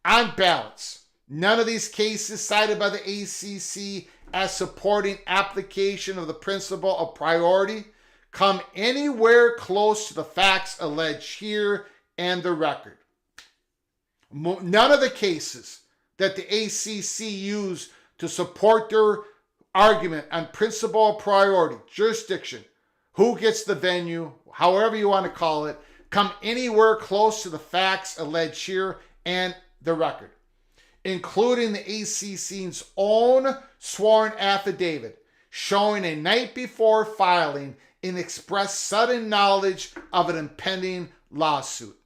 On balance, none of these cases cited by the ACC as supporting application of the principle of priority come anywhere close to the facts alleged here and the record. None of the cases that the ACC used to support their argument on principle of priority, jurisdiction, who gets the venue, however you want to call it, come anywhere close to the facts alleged here and the record, including the ACC's own sworn affidavit showing a night before filing an express sudden knowledge of an impending lawsuit.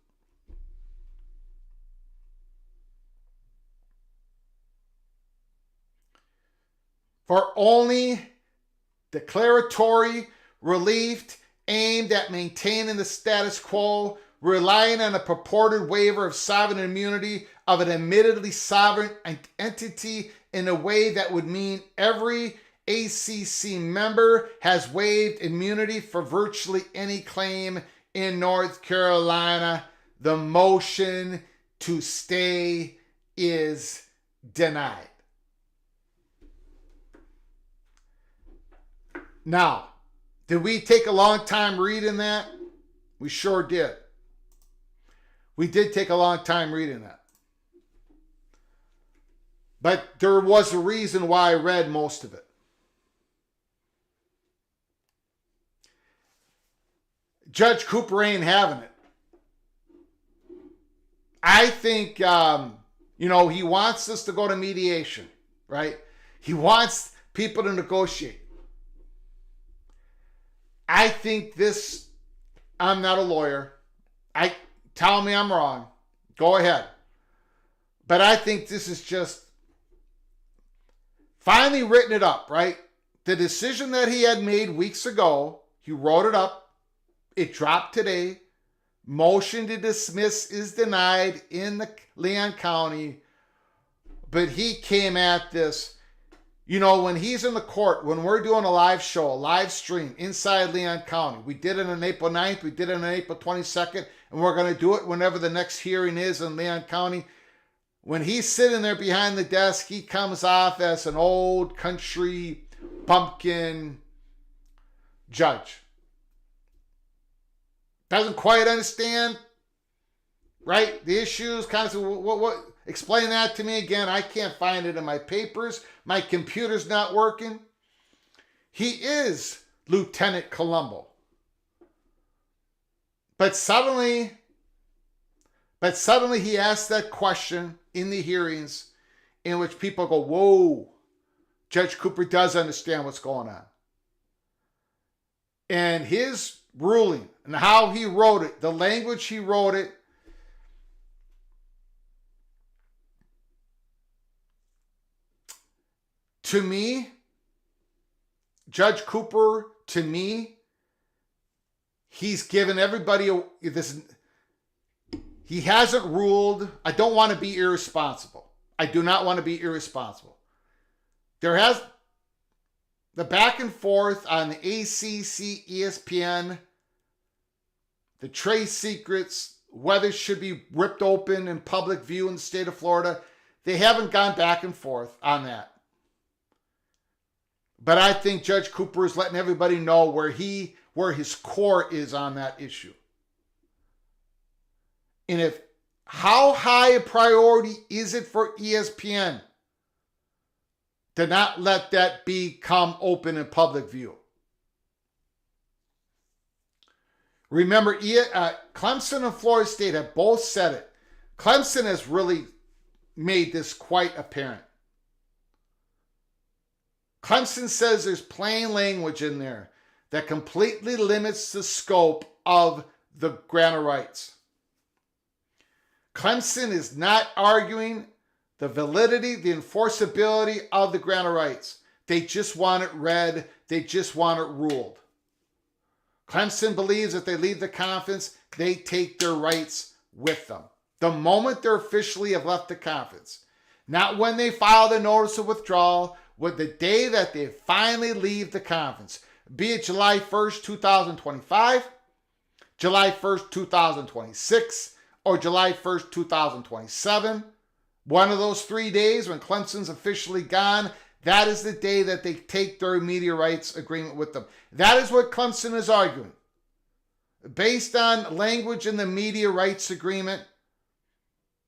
For only declaratory relief aimed at maintaining the status quo, relying on a purported waiver of sovereign immunity of an admittedly sovereign entity in a way that would mean every ACC member has waived immunity for virtually any claim in North Carolina. The motion to stay is denied. Now, did we take a long time reading that? We sure did. We did take a long time reading that. But there was a reason why I read most of it. Judge Cooper ain't having it. I think, he wants us to go to mediation, right? He wants people to negotiate. I think this, I'm not a lawyer. Tell me I'm wrong. Go ahead. But I think this is just finally written it up, right? The decision that he had made weeks ago, he wrote it up. It dropped today. Motion to dismiss is denied in the Leon County. But he came at this. When he's in the court, when we're doing a live show, a live stream inside Leon County, we did it on April 9th, we did it on April 22nd, and we're going to do it whenever the next hearing is in Leon County. When he's sitting there behind the desk, he comes off as an old country bumpkin judge. Doesn't quite understand, right? The issues, kind of, what explain that to me again. I can't find it in my papers. My computer's not working. He is Lieutenant Colombo. But suddenly he asked that question in the hearings in which people go, whoa, Judge Cooper does understand what's going on. And his ruling and how he wrote it, the language he wrote it, to me, Judge Cooper, he's given everybody this. He hasn't ruled. I don't want to be irresponsible. I do not want to be irresponsible. There has the back and forth on the ACC, ESPN, the trade secrets, whether it should be ripped open in public view in the state of Florida. They haven't gone back and forth on that. But I think Judge Cooper is letting everybody know where his core is on that issue. And how high a priority is it for ESPN to not let that become open in public view? Remember, Clemson and Florida State have both said it. Clemson has really made this quite apparent. Clemson says there's plain language in there that completely limits the scope of the grant of rights. Clemson is not arguing the validity, the enforceability of the grant of rights. They just want it read. They just want it ruled. Clemson believes if they leave the conference, they take their rights with them. The moment they officially have left the conference, not when they file the notice of withdrawal, with the day that they finally leave the conference, be it July 1st, 2025, July 1st, 2026, or July 1st, 2027. One of those 3 days when Clemson's officially gone, that is the day that they take their media rights agreement with them. That is what Clemson is arguing. Based on language in the media rights agreement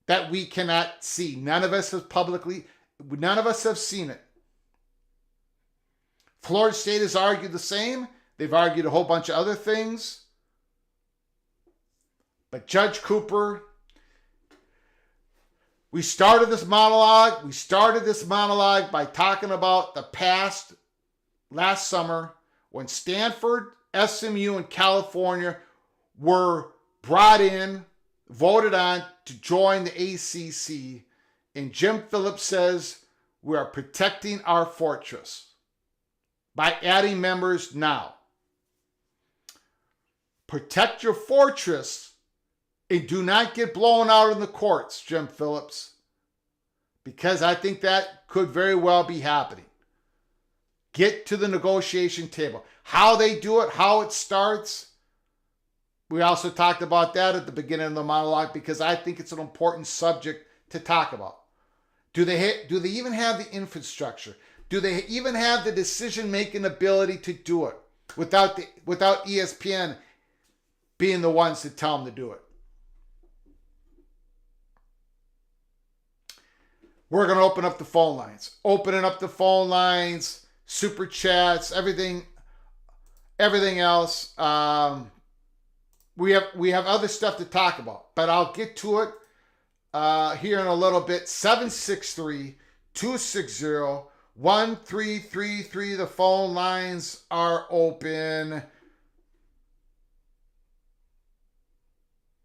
that we cannot see. None of us have seen it. Florida State has argued the same. They've argued a whole bunch of other things. But Judge Cooper, we started this monologue by talking about the past last summer when Stanford, SMU, and California were brought in, voted on to join the ACC. And Jim Phillips says we are protecting our fortress by adding members now. Protect your fortress and do not get blown out in the courts, Jim Phillips, because I think that could very well be happening. Get to the negotiation table. How they do it, how it starts, we also talked about that at the beginning of the monologue because I think it's an important subject to talk about. Do they even have the infrastructure? Do they even have the decision-making ability to do it without ESPN being the ones to tell them to do it? We're going to open up the phone lines. Opening up the phone lines, super chats, everything else. We have other stuff to talk about, but I'll get to it here in a little bit. 763-260-1333. The phone lines are open.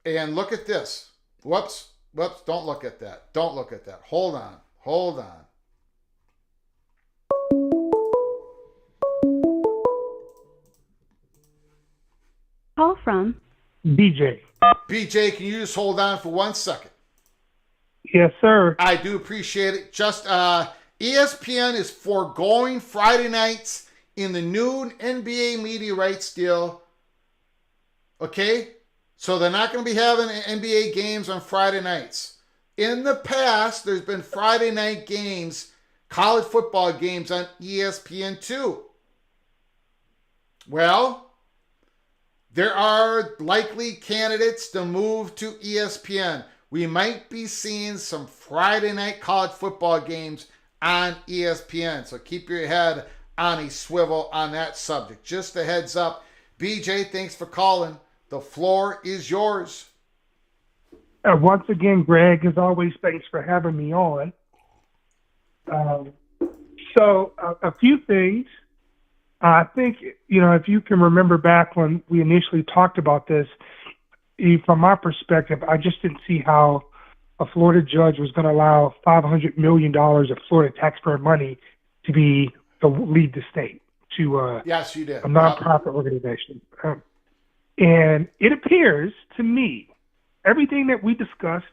And look at this. Whoops. Don't look at that. Hold on. Call from BJ. BJ, can you just hold on for 1 second? Yes, sir. I do appreciate it. Just ESPN is foregoing Friday nights in the new NBA media rights deal. Okay? So they're not going to be having NBA games on Friday nights. In the past, there's been Friday night games, college football games on ESPN2. Well, there are likely candidates to move to ESPN. We might be seeing some Friday night college football games on ESPN. So keep your head on a swivel on that subject. Just a heads up. BJ, thanks for calling. The floor is yours. Once again, Greg, as always, thanks for having me on. So a few things. I think, if you can remember back when we initially talked about this, from my perspective, I just didn't see how a Florida judge was going to allow $500 million of Florida taxpayer money to lead the state to yes, you did. a nonprofit organization. And it appears to me, everything that we discussed,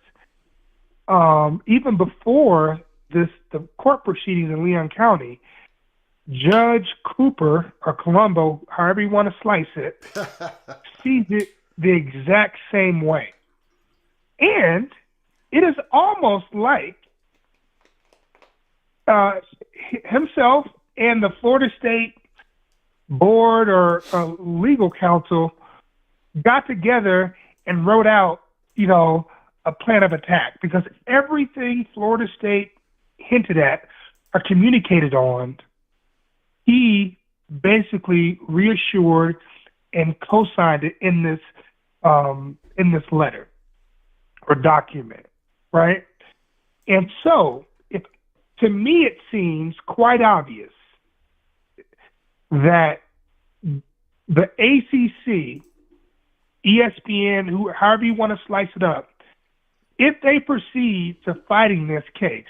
even before the court proceedings in Leon County, Judge Cooper or Colombo, however you want to slice it, sees it the exact same way. And it is almost like himself and the Florida State Board or legal counsel got together and wrote out, a plan of attack, because everything Florida State hinted at or communicated on, he basically reassured and co-signed it in this letter or document, right? And so, to me, it seems quite obvious that the ACC ESPN, however you want to slice it up, if they proceed to fighting this case,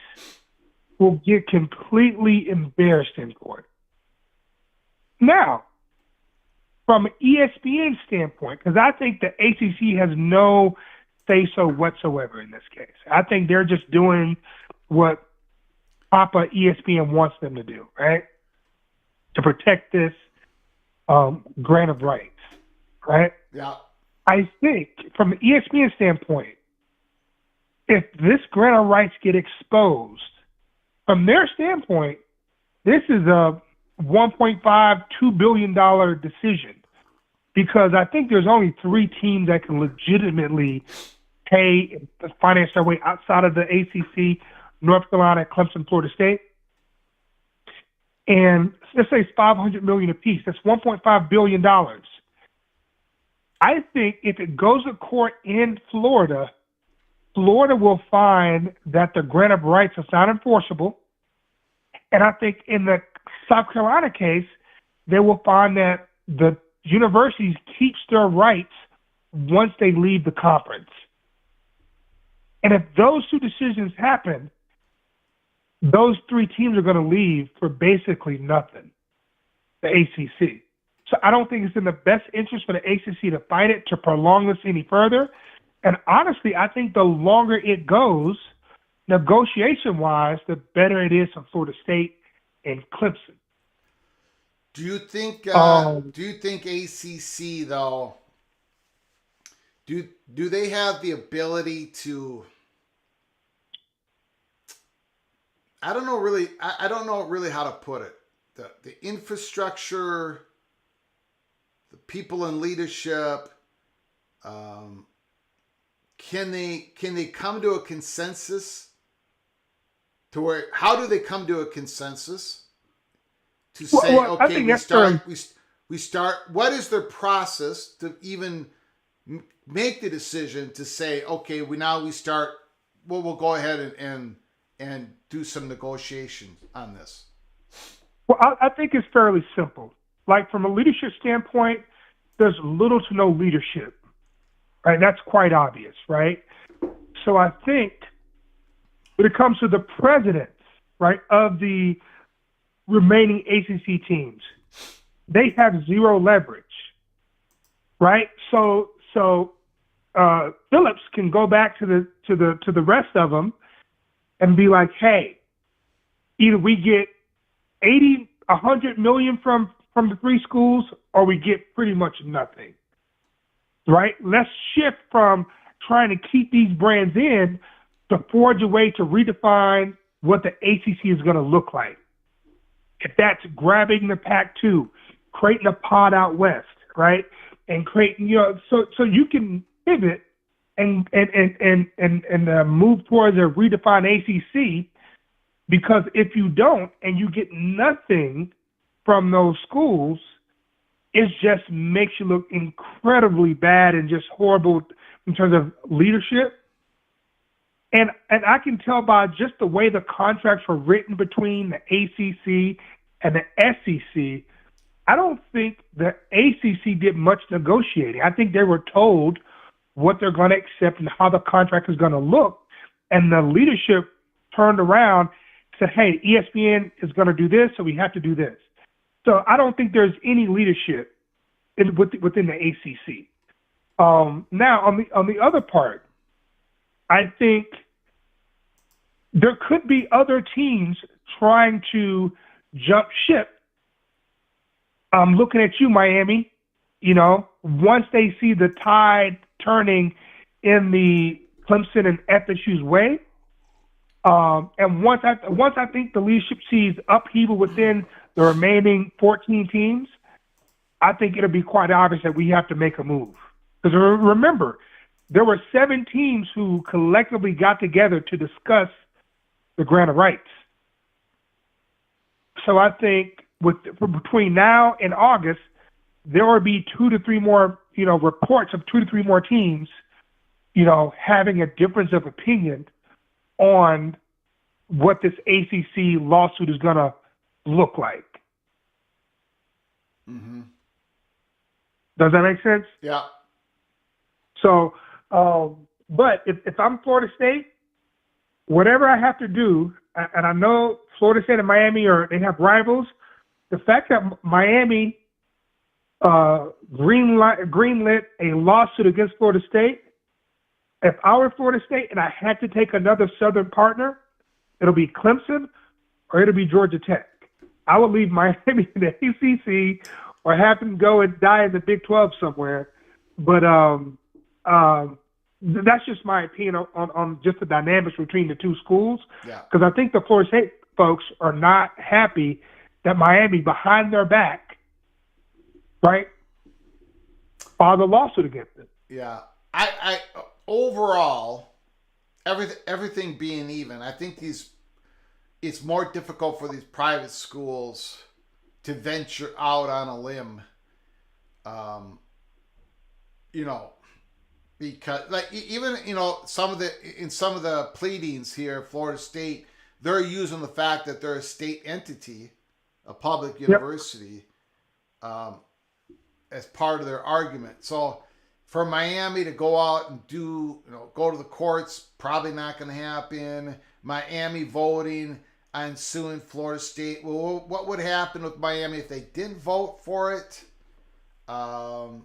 will get completely embarrassed in court. Now, from an ESPN standpoint, because I think the ACC has no say-so whatsoever in this case. I think they're just doing what Papa ESPN wants them to do, right? To protect this grant of rights, right? Yeah. I think from an ESPN standpoint, if this grant of rights get exposed, from their standpoint, this is a $1.5, $2 billion decision, because I think there's only 3 teams that can legitimately pay and finance their way outside of the ACC: North Carolina, Clemson, Florida State. And let's say it's $500 million apiece. That's $1.5 billion. I think if it goes to court in Florida, Florida will find that the grant of rights is not enforceable. And I think in the South Carolina case, they will find that the universities keep their rights once they leave the conference. And if those 2 decisions happen, those 3 teams are going to leave for basically nothing, the ACC. So I don't think it's in the best interest for the ACC to fight it, to prolong this any further. And honestly, I think the longer it goes, negotiation-wise, the better it is for Florida State and Clemson. Do you think ACC though? Do they have the ability to? I don't know really. I don't know really how to put it. The infrastructure, the people in leadership. Can they come to a consensus? To where, how do they come to a consensus? To say, okay, we start. What is their process to even make the decision to say, okay, we start. Well, we'll go ahead and do some negotiations on this. Well, I think it's fairly simple. Like from a leadership standpoint, there's little to no leadership, right? That's quite obvious, right? So I think when it comes to the presidents, right, of the remaining ACC teams, they have zero leverage, right? So Phillips can go back to the rest of them and be like, hey, either we get 80, 100 million from the 3 schools, or we get pretty much nothing, right? Let's shift from trying to keep these brands in to forge a way to redefine what the ACC is going to look like. If that's grabbing the Pac-2, creating a pod out west, right, and creating, so you can pivot and move towards a redefined ACC. Because if you don't and you get nothing from those schools, it just makes you look incredibly bad and just horrible in terms of leadership. And I can tell by just the way the contracts were written between the ACC and the SEC, I don't think the ACC did much negotiating. I think they were told what they're going to accept and how the contract is going to look. And the leadership turned around and said, hey, ESPN is going to do this, so we have to do this. So I don't think there's any leadership within the ACC. Now, on the other part, I think there could be other teams trying to jump ship. I'm looking at you, Miami. Once they see the tide turning in the Clemson and FSU's way, and once I think the leadership sees upheaval within the remaining 14 teams, I think it'll be quite obvious that we have to make a move. Because remember, there were 7 teams who collectively got together to discuss the grant of rights. So I think between now and August, there will be 2 to 3 more, reports of 2 to 3 more teams, having a difference of opinion on what this ACC lawsuit is going to look like. Mm-hmm. Does that make sense? Yeah. So, but if I'm Florida State, whatever I have to do, and I know Florida State and Miami they have rivals. The fact that Miami greenlit a lawsuit against Florida State. If I were Florida State and I had to take another Southern partner, it'll be Clemson or it'll be Georgia Tech. I would leave Miami in the ACC or have them go and die in the Big 12 somewhere. But that's just my opinion on just the dynamics between the two schools. Yeah. Because I think the Florida State folks are not happy that Miami, behind their back, right, filed a lawsuit against them. Yeah. I overall, everything being even, I think it's more difficult for these private schools to venture out on a limb. Because even some of the pleadings here, Florida State, they're using the fact that they're a state entity, a public university, as part of their argument. So for Miami to go out and go to the courts, probably not going to happen. Miami voting on suing Florida State. Well, what would happen with Miami if they didn't vote for it? No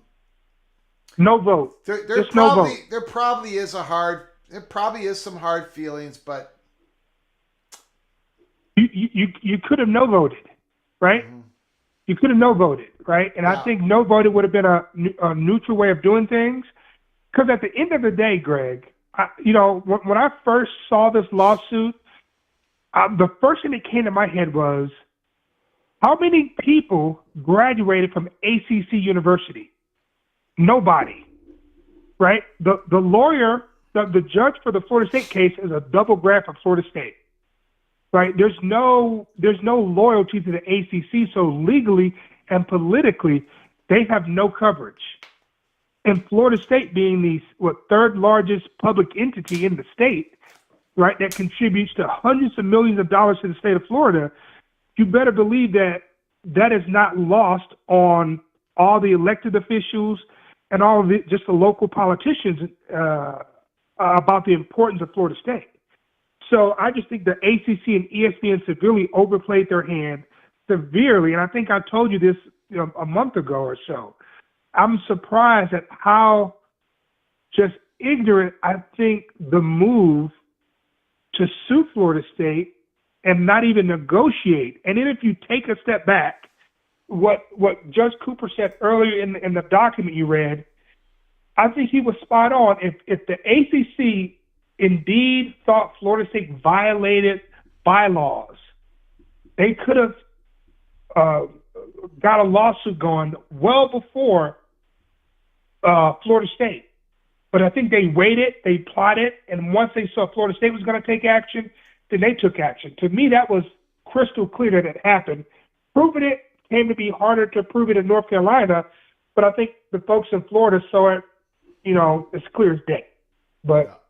vote. There probably is some hard feelings, but you could have no voted, right? Mm-hmm. You could have no voted, right? And I think no voted would have been a neutral way of doing things. Because at the end of the day, Greg, when I first saw this lawsuit, the first thing that came to my head was, how many people graduated from ACC University? Nobody, right? The lawyer, the judge for the Florida State case is a double grad from Florida State, right? There's no loyalty to the ACC, so legally and politically, they have no coverage. And Florida State being the third largest public entity in the state, right, that contributes to hundreds of millions of dollars to the state of Florida, you better believe that is not lost on all the elected officials and all of just the local politicians about the importance of Florida State. So I just think the ACC and ESPN severely overplayed their hand, severely. And I think I told you this a month ago or so. I'm surprised at how just ignorant I think the move to sue Florida State and not even negotiate. And then if you take a step back, what Judge Cooper said earlier in the document you read, I think he was spot on. If the ACC indeed thought Florida State violated bylaws, they could have got a lawsuit going well before Florida State. But I think they waited, they plotted, and once they saw Florida State was going to take action, then they took action. To me, that was crystal clear that it happened. Proving it came to be harder to prove it in North Carolina, but I think the folks in Florida saw it, as clear as day. But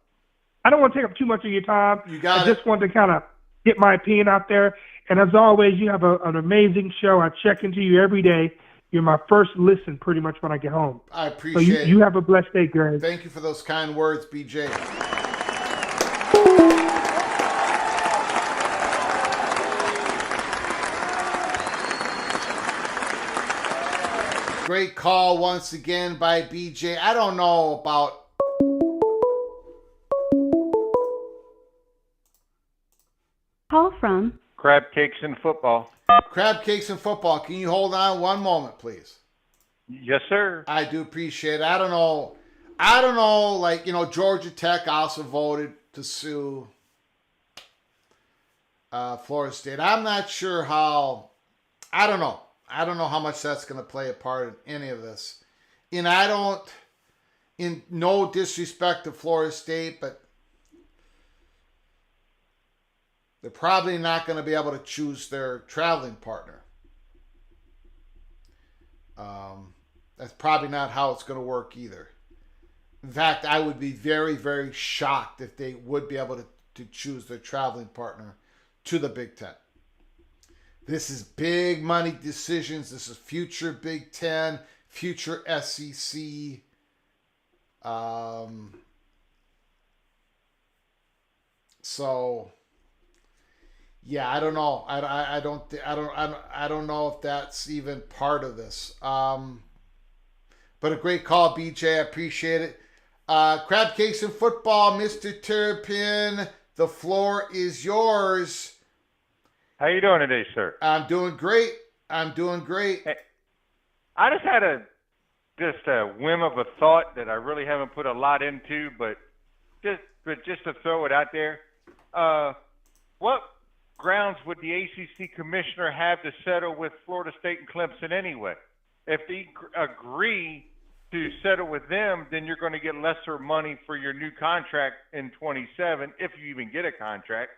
I don't want to take up too much of your time. I just wanted to kind of get my opinion out there. And as always, you have an amazing show. I check into you every day. You're my first listen pretty much when I get home. I appreciate it. You have a blessed day, Greg. Thank you for those kind words, BJ. Great call once again by BJ. I don't know about... Call from Crab Cakes and Football. Crab Cakes and Football. Can you hold on one moment, please? Yes, sir. I do appreciate it. I don't know, Georgia Tech also voted to sue Florida State. I'm not sure how, I don't know how much that's going to play a part in any of this. And in no disrespect to Florida State, but they're probably not going to be able to choose their traveling partner. That's probably not how it's going to work either. In fact, I would be very, very shocked if they would be able to choose their traveling partner to the Big Ten. This is big money decisions. This is future Big Ten, future SEC. So yeah, I don't know. I don't know if that's even part of this. But a great call, BJ. I appreciate it. Crab Cakes and Football, Mr. Turpin. The floor is yours. How you doing today, sir? I'm doing great. I'm doing great. Hey, I just had a whim of a thought that I really haven't put a lot into, but just to throw it out there. What grounds would the ACC commissioner have to settle with Florida State and Clemson anyway? If they agree to settle with them, then you're going to get lesser money for your new contract in 27, if you even get a contract.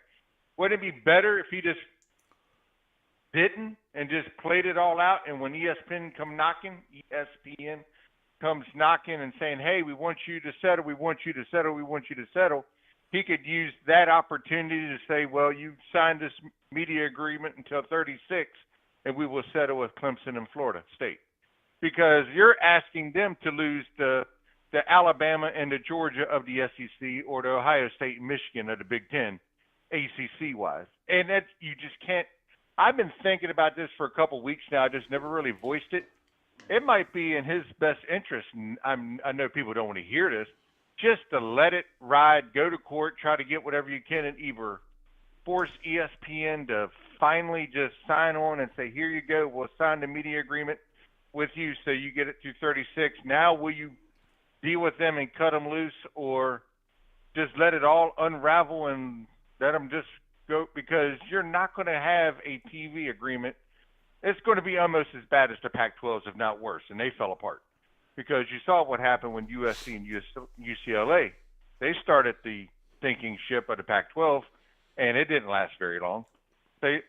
Wouldn't it be better if he just didn't and just played it all out, and when ESPN comes knocking and saying, hey, we want you to settle, we want you to settle, we want you to settle, he could use that opportunity to say, well, you signed this media agreement until 36, and we will settle with Clemson and Florida State. Because you're asking them to lose the Alabama and the Georgia of the SEC or the Ohio State and Michigan of the Big Ten, ACC-wise. And that's, you just can't. I've been thinking about this for a couple weeks now. I just never really voiced it. It might be in his best interest, and I know people don't want to hear this, just to let it ride, go to court, try to get whatever you can, and either force ESPN to finally just sign on and say, here you go, we'll sign the media agreement with you so you get it through 36. Now will you deal with them and cut them loose, or just let it all unravel and let them just go? Because you're not going to have a TV agreement. It's going to be almost as bad as the Pac-12s, if not worse, and they fell apart. Because you saw what happened when USC and UCLA, they started the sinking ship of the Pac-12, and it didn't last very long. The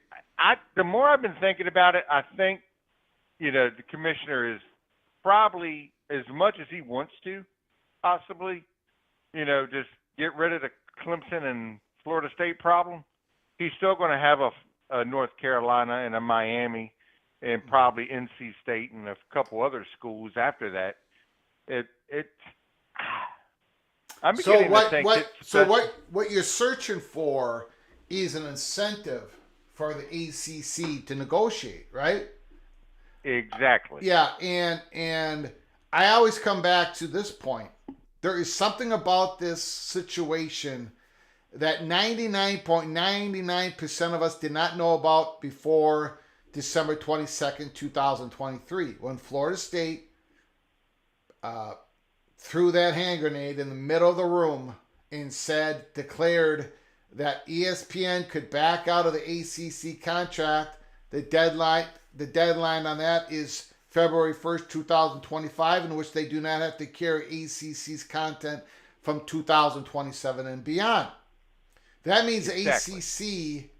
more I've been thinking about it, I think, the commissioner is probably, as much as he wants to, possibly, just get rid of the Clemson and Florida State problem. He's still going to have a North Carolina and a Miami and probably NC State and a couple other schools after that. I'm beginning to think what you're searching for is an incentive for the ACC to negotiate, right? Exactly. Yeah, and I always come back to this point. There is something about this situation that 99.99% of us did not know about before December 22nd, 2023, when Florida State threw that hand grenade in the middle of the room and declared that ESPN could back out of the ACC contract. The deadline on that is February 1st, 2025, in which they do not have to carry ACC's content from 2027 and beyond. That means exactly. ACC,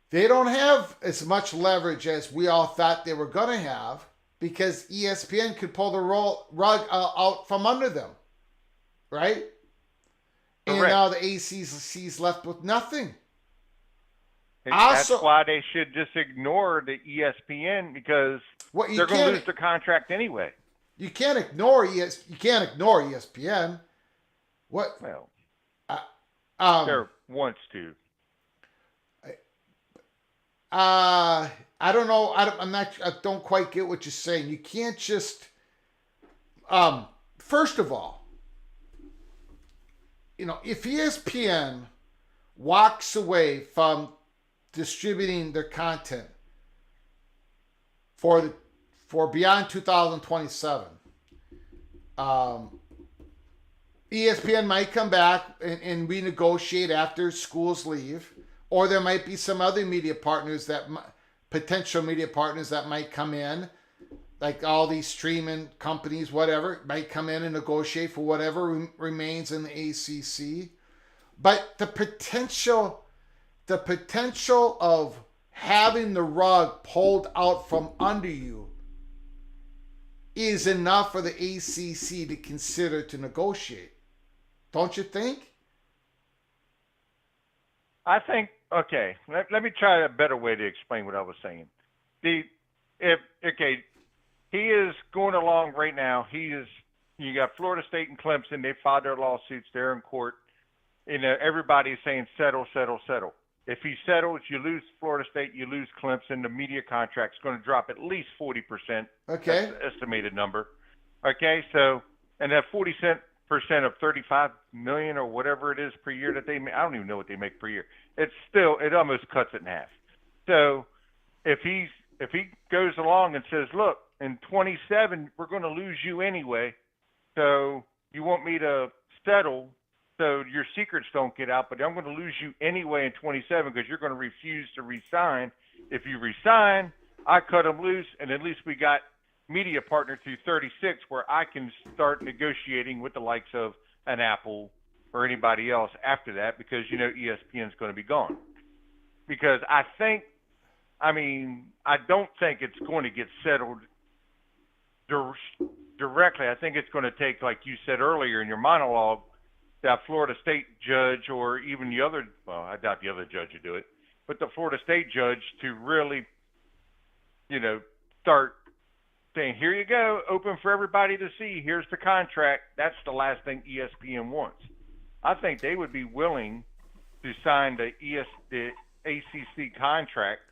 they don't have as much leverage as we all thought they were going to have, because ESPN could pull the rug out from under them, right? Correct. And now the ACC's left with nothing. That's why they should just ignore the ESPN, because they're going to lose their contract anyway. You can't ignore ESPN. What? Well, there wants to. I don't know. I don't quite get what you're saying. You can't just. First of all, if ESPN walks away from distributing their content for beyond 2027, ESPN might come back and renegotiate after schools leave, or there might be some other potential media partners that might come in, like all these streaming companies, whatever, might come in and negotiate for whatever remains in the ACC. But the potential of having the rug pulled out from under you is enough for the ACC to consider to negotiate. Don't you think? I think, okay, let me try a better way to explain what I was saying. He is going along right now. He is You got Florida State and Clemson. They filed their lawsuits. They're in court. Everybody's saying settle, settle, settle. If he settles, you lose Florida State, you lose Clemson. The media contract's going to drop at least 40%. Okay. That's the estimated number. Okay, so and that 40% of 35 million or whatever it is per year that they make, I don't even know what they make per year. It almost cuts it in half. So if he goes along and says, look, in 27 we're going to lose you anyway, so you want me to settle so your secrets don't get out, but I'm going to lose you anyway in 27 because you're going to refuse to resign. If you resign, I cut them loose, and at least we got media partner through 36 where I can start negotiating with the likes of an Apple or anybody else after that, because ESPN's going to be gone. Because I don't think it's going to get settled directly. I think it's going to take, like you said earlier in your monologue, that Florida State judge, or even the other, well, I doubt the other judge would do it, but the Florida State judge to really, start saying, here you go, open for everybody to see, here's the contract. That's the last thing ESPN wants. I think they would be willing to sign the ACC contract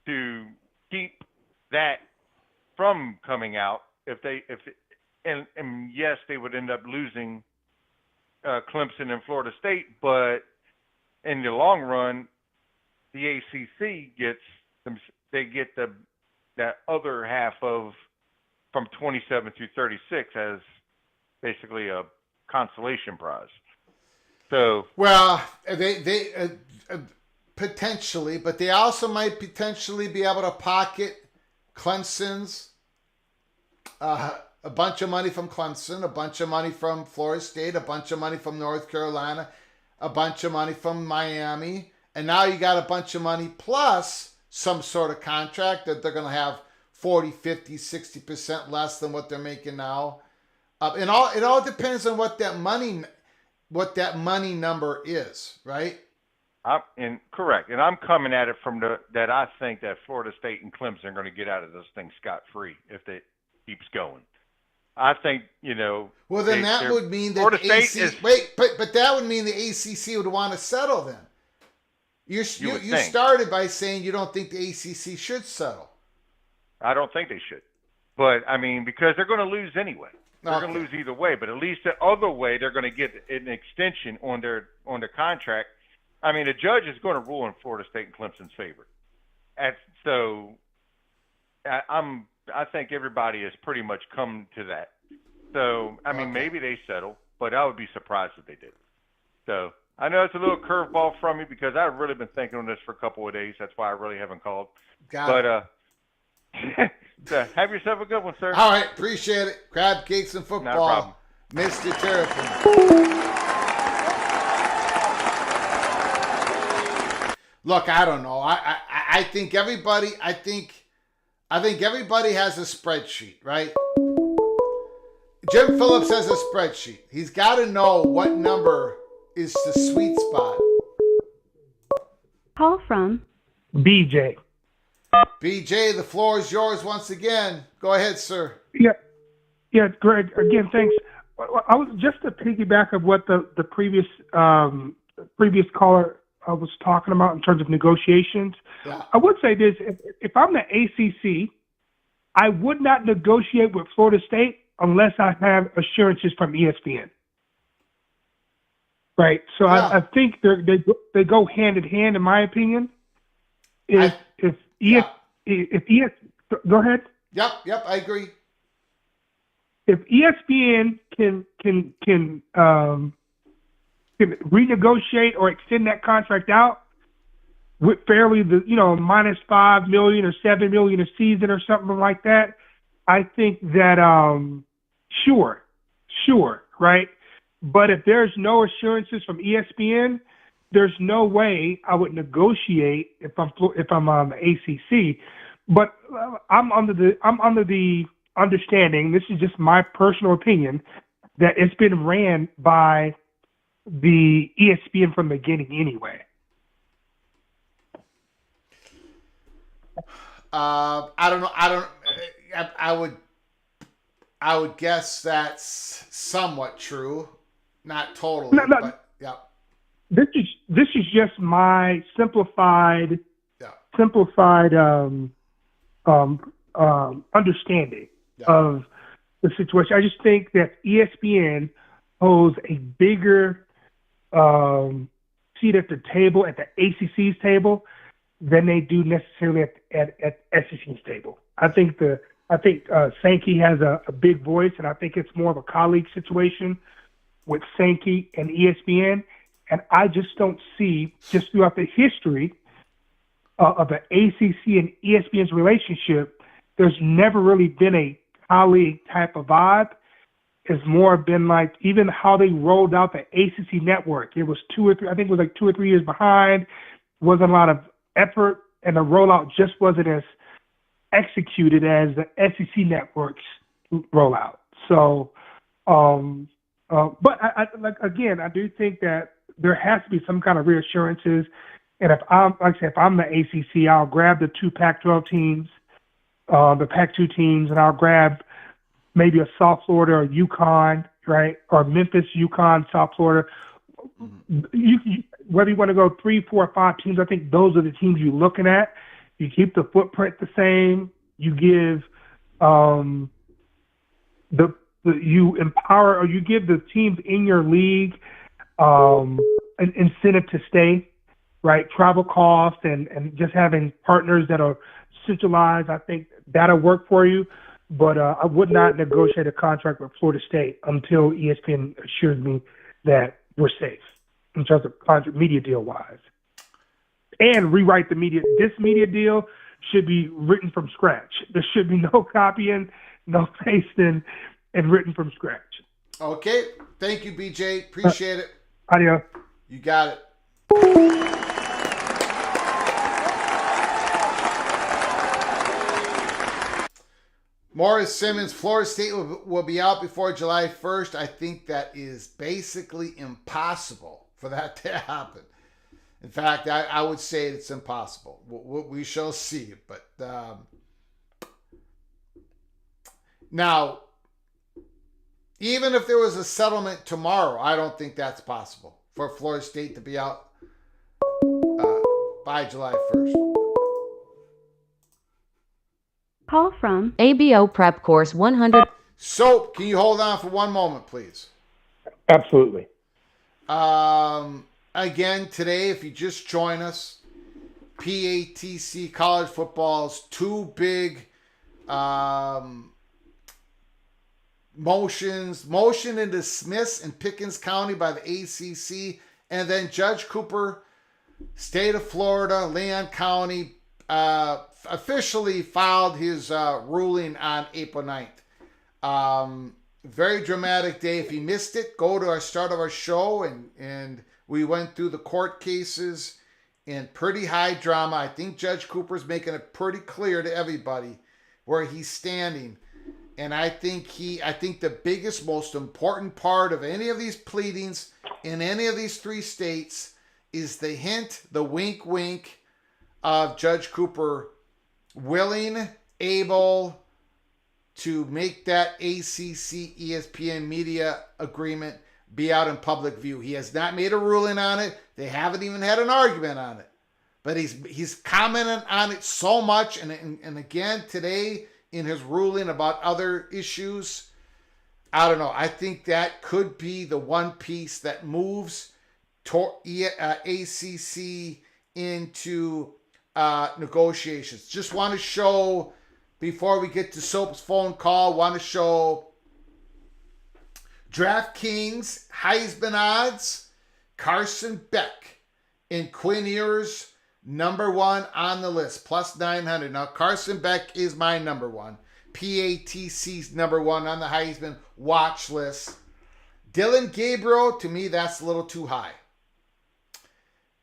to keep that from coming out and yes, they would end up losing Clemson and Florida State, but in the long run, the ACC gets that other half of from 27 through 36 as basically a consolation prize. So well, they potentially, but they also might potentially be able to pocket Clemson's a bunch of money from Clemson, a bunch of money from Florida State, a bunch of money from North Carolina, a bunch of money from Miami, and now you got a bunch of money plus some sort of contract that they're going to have 40, 50, 60% less than what they're making now. It all depends on what that money number is, right? Correct. And I'm coming at it from that I think that Florida State and Clemson are going to get out of this thing scot-free if it keeps going. I think, Well, then that would mean that Florida State but that would mean the ACC would want to settle then. You think. started by saying you don't think the ACC should settle. I don't think they should. But, because they're going to lose anyway. They're going to lose either way. But at least the other way, they're going to get an extension on their contract. The judge is going to rule in Florida State and Clemson's favor. I think everybody has pretty much come to that. So, maybe they settle, but I would be surprised if they did. So, I know it's a little curveball from me because I've really been thinking on this for a couple of days. That's why I really haven't called. So have yourself a good one, sir. All right, appreciate it. Crab cakes and football. Not a problem. Mr. Terrapin. Look, I don't know. I think everybody has a spreadsheet, right? Jim Phillips has a spreadsheet. He's got to know what number is the sweet spot. Call from BJ. BJ, the floor is yours once again. Go ahead, sir. Yeah, Greg. Again, thanks. I was just to piggyback of what the previous caller was talking about in terms of negotiations. Yeah. I would say this: if I'm the ACC, I would not negotiate with Florida State unless I have assurances from ESPN. Right. So Yeah. I think they go hand in hand, in my opinion. Go ahead. Yep, I agree. If ESPN can renegotiate or extend that contract out with fairly minus $5 million or $7 million a season or something like that, I think that sure, right? But if there's no assurances from ESPN, there's no way I would negotiate if I'm on the ACC. But I'm under the understanding, this is just my personal opinion, that it's been ran by the ESPN from the beginning anyway. I don't know. I would I would guess that's somewhat true. Not totally, No, no. but yeah. This is just my simplified understanding of the situation. I just think that ESPN holds a bigger seat at the table, at the ACC's table, than they do necessarily at SEC's table. I think Sankey has a big voice, and I think it's more of a colleague situation with Sankey and ESPN. And I just don't see, just throughout the history of the ACC and ESPN's relationship, there's never really been a colleague type of vibe. It's more been like even how they rolled out the ACC network. It was 2 or 3 years behind. Wasn't a lot of effort, and the rollout just wasn't as executed as the SEC network's rollout. So, but I do think that there has to be some kind of reassurances. And if I'm the ACC, I'll grab the 2 Pac-12 teams, the Pac-2 teams, and I'll grab maybe a South Florida or UConn, right? Or Memphis, UConn, South Florida. Whether you want to go 3, 4, 5 teams, I think those are the teams you're looking at. You keep the footprint the same. You give you empower, or you give the teams in your league an incentive to stay, right? Travel costs and just having partners that are centralized. I think that'll work for you. But I would not negotiate a contract with Florida State until ESPN assures me that we're safe in terms of contract media deal wise. And rewrite the media. This media deal should be written from scratch. There should be no copying, no pasting, and written from scratch. Okay. Thank you, BJ. Appreciate it. Adios. You got it. Morris Simmons, Florida State will be out before July 1st. I think that is basically impossible for that to happen. In fact, I would say it's impossible. We shall see. But now, even if there was a settlement tomorrow, I don't think that's possible for Florida State to be out by July 1st. Call from ABO Prep Course 100. Soap, can you hold on for one moment, please? Absolutely. Again, today, if you just join us, PATC college football's 2 big motion to dismiss in Pickens County by the ACC, and then Judge Cooper, State of Florida, Leon County, officially filed his ruling on April 9th. Very dramatic day. If you missed it, go to our start of our show, and we went through the court cases in pretty high drama. I think Judge Cooper's making it pretty clear to everybody where he's standing. And I think the biggest, most important part of any of these pleadings in any of these 3 states is the hint, the wink, wink of Judge Cooper willing, able to make that ACC ESPN media agreement be out in public view. He has not made a ruling on it. They haven't even had an argument on it. But he's commented on it so much. And again, today in his ruling about other issues, I don't know. I think that could be the one piece that moves ACC into negotiations. Just want to show, before we get to Soap's phone call, want to show DraftKings Heisman odds. Carson Beck in Quinn Ewers, number 1 on the list, plus 900. Now, Carson Beck is my number 1. PATC's number 1 on the Heisman watch list. Dylan Gabriel, to me, that's a little too high.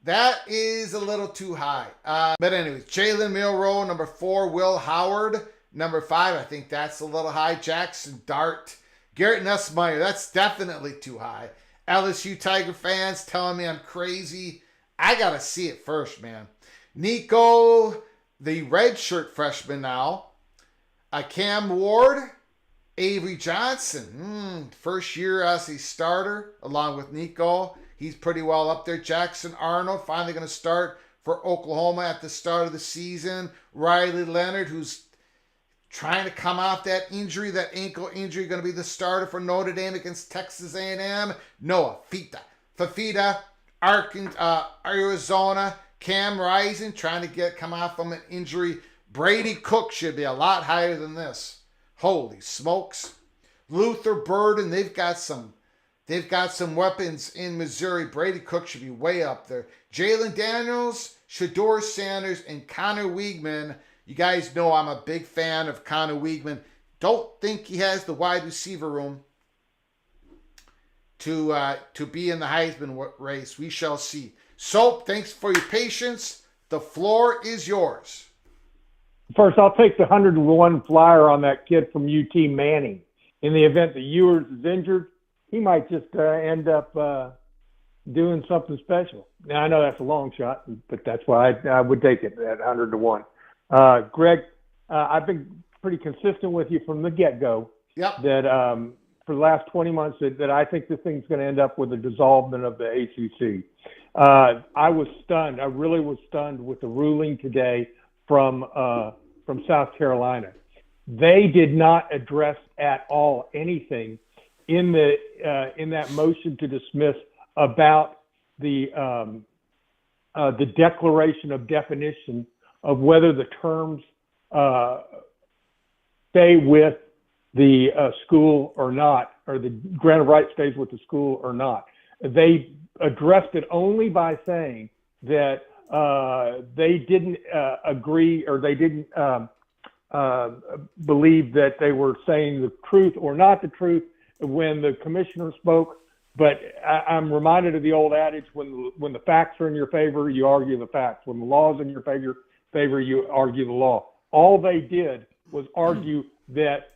That is a little too high. But anyways, Jalen Milroe, number 4. Will Howard, number 5. I think that's a little high. Jackson Dart. Garrett Nussmeier, that's definitely too high. LSU Tiger fans telling me I'm crazy. I got to see it first, man. Nico, the redshirt freshman now. Cam Ward, Avery Johnson, first year as a starter, along with Nico. He's pretty well up there. Jackson Arnold, finally going to start for Oklahoma at the start of the season. Riley Leonard, who's trying to come off that injury, that ankle injury, going to be the starter for Notre Dame against Texas A&M. Noah Fafita, Arizona. Cam Rising, trying to come off from an injury. Brady Cook should be a lot higher than this. Holy smokes. Luther Burden, they've got some weapons in Missouri. Brady Cook should be way up there. Jalen Daniels, Shador Sanders, and Connor Weigman. You guys know I'm a big fan of Connor Weigman. Don't think he has the wide receiver room to be in the Heisman race. We shall see. Soap, thanks for your patience. The floor is yours. First, I'll take the 101 flyer on that kid from UT Manning. In the event that Ewers is injured, he might just end up doing something special. Now, I know that's a long shot, but that's why I would take it at 100-1. Greg, I've been pretty consistent with you from the get-go. Yep. That for the last 20 months that I think this thing's going to end up with a dissolvement of the ACC. I was stunned. I really was stunned with the ruling today from South Carolina. They did not address at all anything in that motion to dismiss about the declaration of definition of whether the terms stay with the school or not, or the grant of rights stays with the school or not. They addressed it only by saying that they didn't agree, or they didn't believe that they were saying the truth or not the truth when the commissioner spoke. But I'm reminded of the old adage: when the facts are in your favor, you argue the facts. When the law is in your favor, you argue the law. All they did was argue that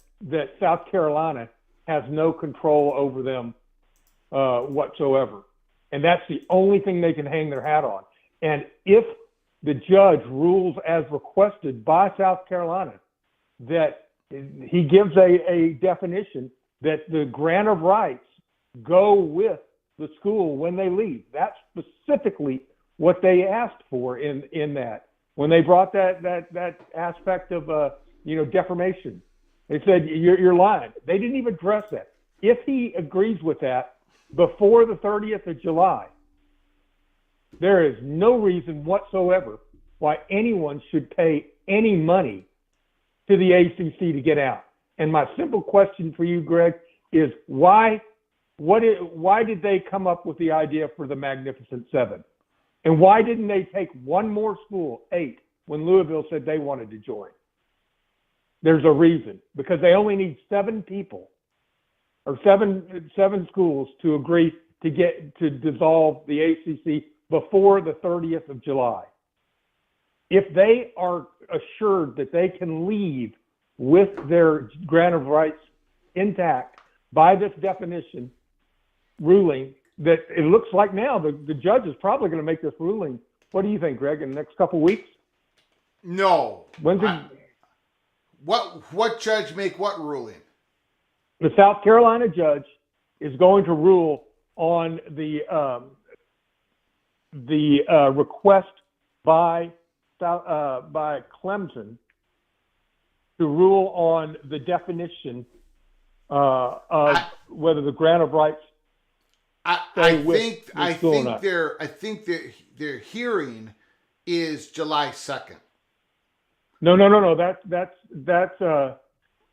South Carolina has no control over them whatsoever, and that's the only thing they can hang their hat on. And if the judge rules as requested by South Carolina, that he gives a definition that the grant of rights go with the school when they leave. That's specifically what they asked for in that. When they brought that aspect of defamation, they said you're lying. They didn't even address that. If he agrees with that before the 30th of July, there is no reason whatsoever why anyone should pay any money to the ACC to get out. And my simple question for you, Greg, is why did they come up with the idea for the Magnificent Seven? And why didn't they take one more school, 8, when Louisville said they wanted to join? There's a reason, because they only need 7 people, or seven schools to agree to dissolve the ACC before the 30th of July. If they are assured that they can leave with their grant of rights intact by this definition ruling, that it looks like now the judge is probably going to make this ruling. What do you think, Greg, in the next couple of weeks? No. When's What judge make what ruling? The South Carolina judge is going to rule on the request by Clemson to rule on the definition of whether the grant of rights. I think their hearing is July 2nd. No.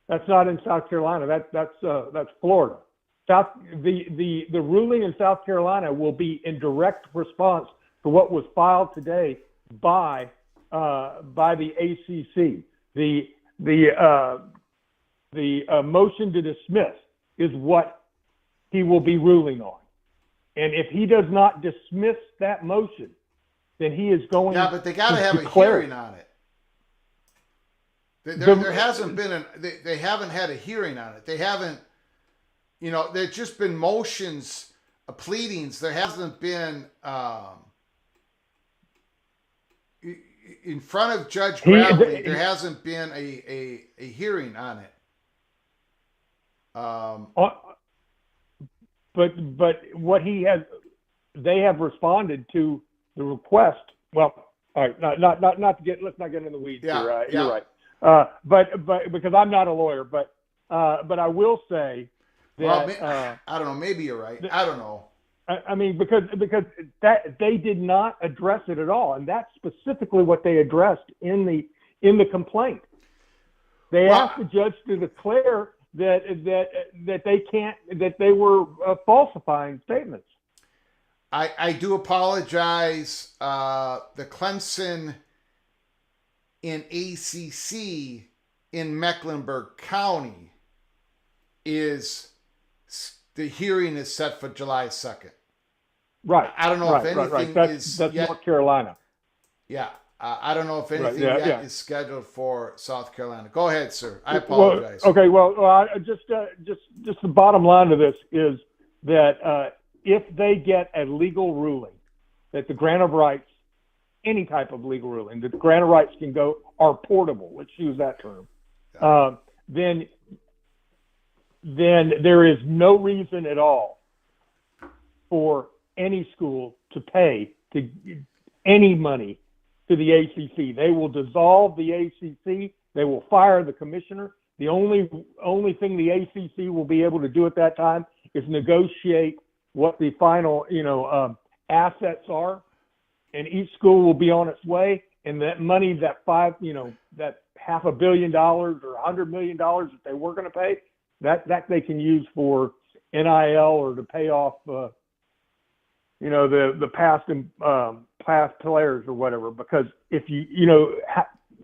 That's not in South Carolina. That's Florida. The ruling in South Carolina will be in direct response to what was filed today by the ACC. The motion to dismiss is what he will be ruling on. And if he does not dismiss that motion, then he is going to. Yeah, but they got to have a hearing on it. There hasn't been they haven't had a hearing on it. They haven't, there's just been motions, pleadings. There hasn't been in front of Judge Gravely. There hasn't been a hearing on it. Uh, but what they have responded to the request. Well, all right, not to get, let's not get in the weeds here. You're right. But because I'm not a lawyer, but I will say that I don't know. Maybe you're right. I don't know. I mean, because that they did not address it at all, and that's specifically what they addressed in the complaint. They asked the judge to declare that they were falsifying statements. I do apologize. The Clemson in ACC in Mecklenburg County the hearing is set for July 2nd. Right. I don't know if anything that's yet. North Carolina. Yeah. I don't know if anything is scheduled for South Carolina. Go ahead, sir. I apologize. Just the bottom line of this is that if they get a legal ruling that the grant of rights, any type of legal ruling, that the grant of rights are portable, let's use that term, then there is no reason at all for any school to pay any money to the ACC. They will dissolve the ACC. They will fire the commissioner. The only thing the ACC will be able to do at that time is negotiate what the final assets are, and each school will be on its way. And that money, that that $500 million or $100 million that they were going to pay, that they can use for NIL or to pay off the past players or whatever. Because if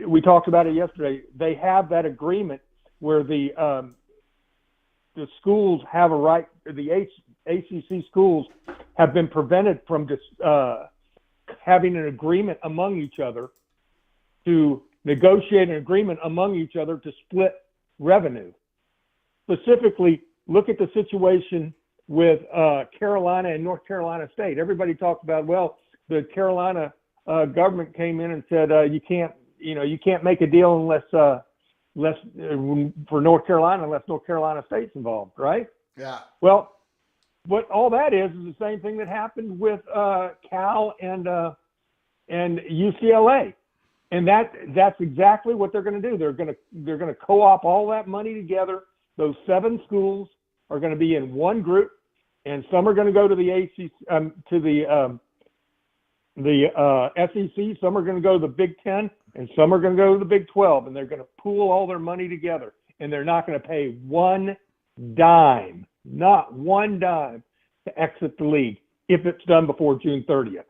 we talked about it yesterday, they have that agreement where the schools have a right. The ACC schools have been prevented from just having an agreement among each other to negotiate an agreement among each other to split revenue. Specifically, look at the situation with Carolina and North Carolina State. Everybody talks about, well, the Carolina government came in and said you can't make a deal unless for North Carolina unless North Carolina State's involved, right? Yeah. Well, what all that is the same thing that happened with Cal and UCLA, and that's exactly what they're going to do. They're going to co-op all that money together. Those 7 schools are going to be in one group, and some are going to go to the ACC, the SEC. Some are going to go to the Big Ten, and some are going to go to the Big 12, and they're going to pool all their money together, and they're not going to pay one dime, not one dime, to exit the league if it's done before June 30th.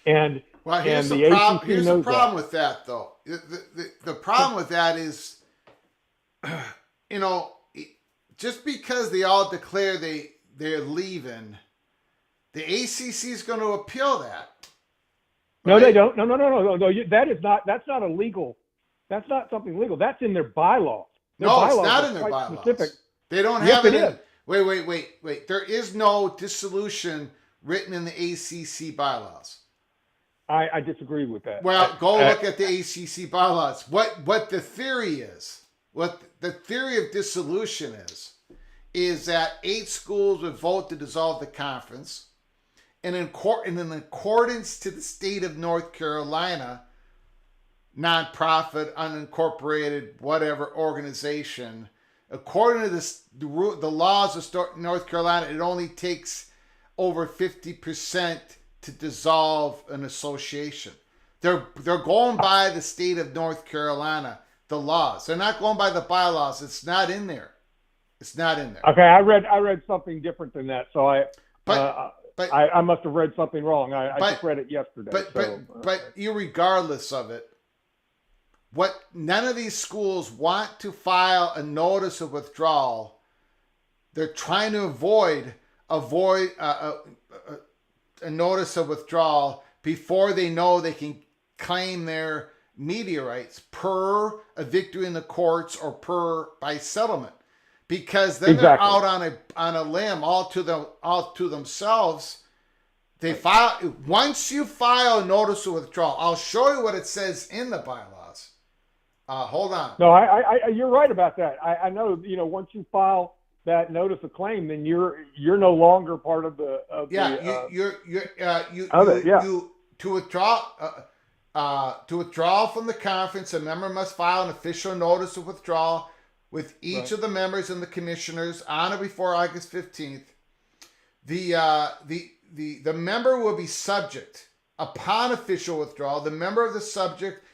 And here's the the problem with that, though. The problem with that is, just because they all declare they're leaving, the ACC is going to appeal that. Right? No, they don't. No. That's not illegal. That's not something legal. That's in their bylaws. It's not in their bylaws. Specific. They don't have it in. Wait. There is no dissolution written in the ACC bylaws. I disagree with that. Well, go look at the ACC bylaws. What the theory is, what the theory of dissolution is that 8 schools would vote to dissolve the conference, and in accordance to the state of North Carolina, nonprofit, unincorporated, whatever organization, according to the laws of North Carolina, it only takes over 50% to dissolve an association. They're going by the state of North Carolina, the laws. They're not going by the bylaws. It's not in there. Okay, I read something different than that. So I must have read something wrong. I just read it yesterday. But irregardless of it, none of these schools want to file a notice of withdrawal. They're trying to avoid a notice of withdrawal before they know they can claim their media rights per a victory in the courts or by settlement, because then they're out on a limb all to themselves. They file once you file a notice of withdrawal. I'll show you what it says in the bylaws. Hold on. No, you're right about that. I know. Once you file that notice of claim, then you're no longer part of the to withdraw from the conference, a member must file an official notice of withdrawal with each of the members and the commissioners on or before August 15th. The member will be subject, upon official withdrawal, the member of the subject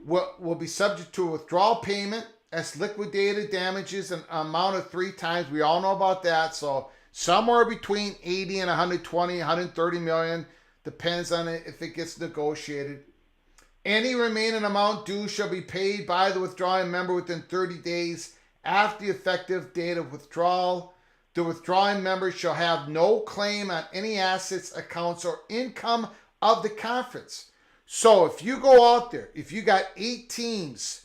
will be subject to a withdrawal payment as liquidated damages an amount of 3 times. We all know about that. So somewhere between 80 and 120, 130 million, depends on it if it gets negotiated. Any remaining amount due shall be paid by the withdrawing member within 30 days after the effective date of withdrawal. The withdrawing member shall have no claim on any assets, accounts, or income of the conference. So if you go out there, if you got 8 teams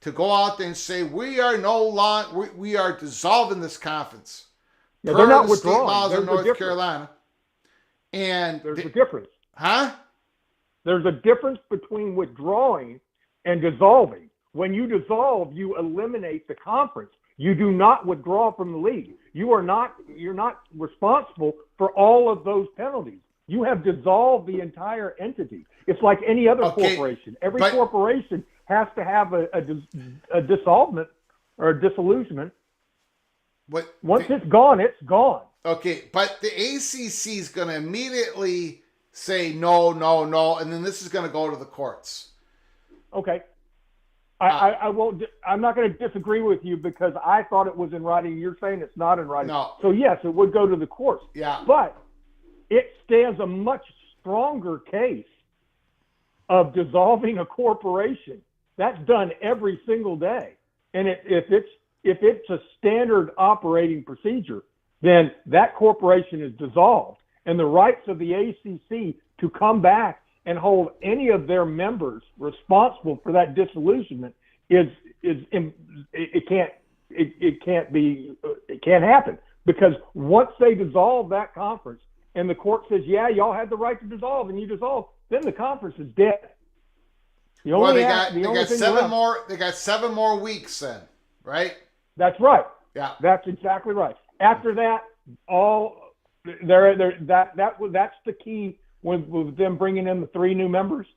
to go out there and say, we are dissolving this conference. Yeah, they're not withdrawing. State laws of North Carolina. And there's a difference. Huh? There's a difference between withdrawing and dissolving. When you dissolve, you eliminate the conference. You do not withdraw from the league. You're not responsible for all of those penalties. You have dissolved the entire entity. It's like any other corporation. Every corporation has to have a dissolvement or a disillusionment. Once it's gone, it's gone. Okay, but the ACC is going to immediately say no, and then this is going to go to the courts. Okay. I won't. I'm not going to disagree with you because I thought it was in writing. You're saying it's not in writing. No. So yes, it would go to the courts. Yeah. But it stands a much stronger case of dissolving a corporation. That's done every single day. And if it's a standard operating procedure, then that corporation is dissolved. And the rights of the ACC to come back and hold any of their members responsible for that disillusionment it can't happen, because once they dissolve that conference and the court says, yeah, y'all had the right to dissolve, and you dissolve, then the conference is dead. They got 7 more weeks then, right? That's right. Yeah, that's exactly right. After that, that's the key with them bringing in the 3 new members.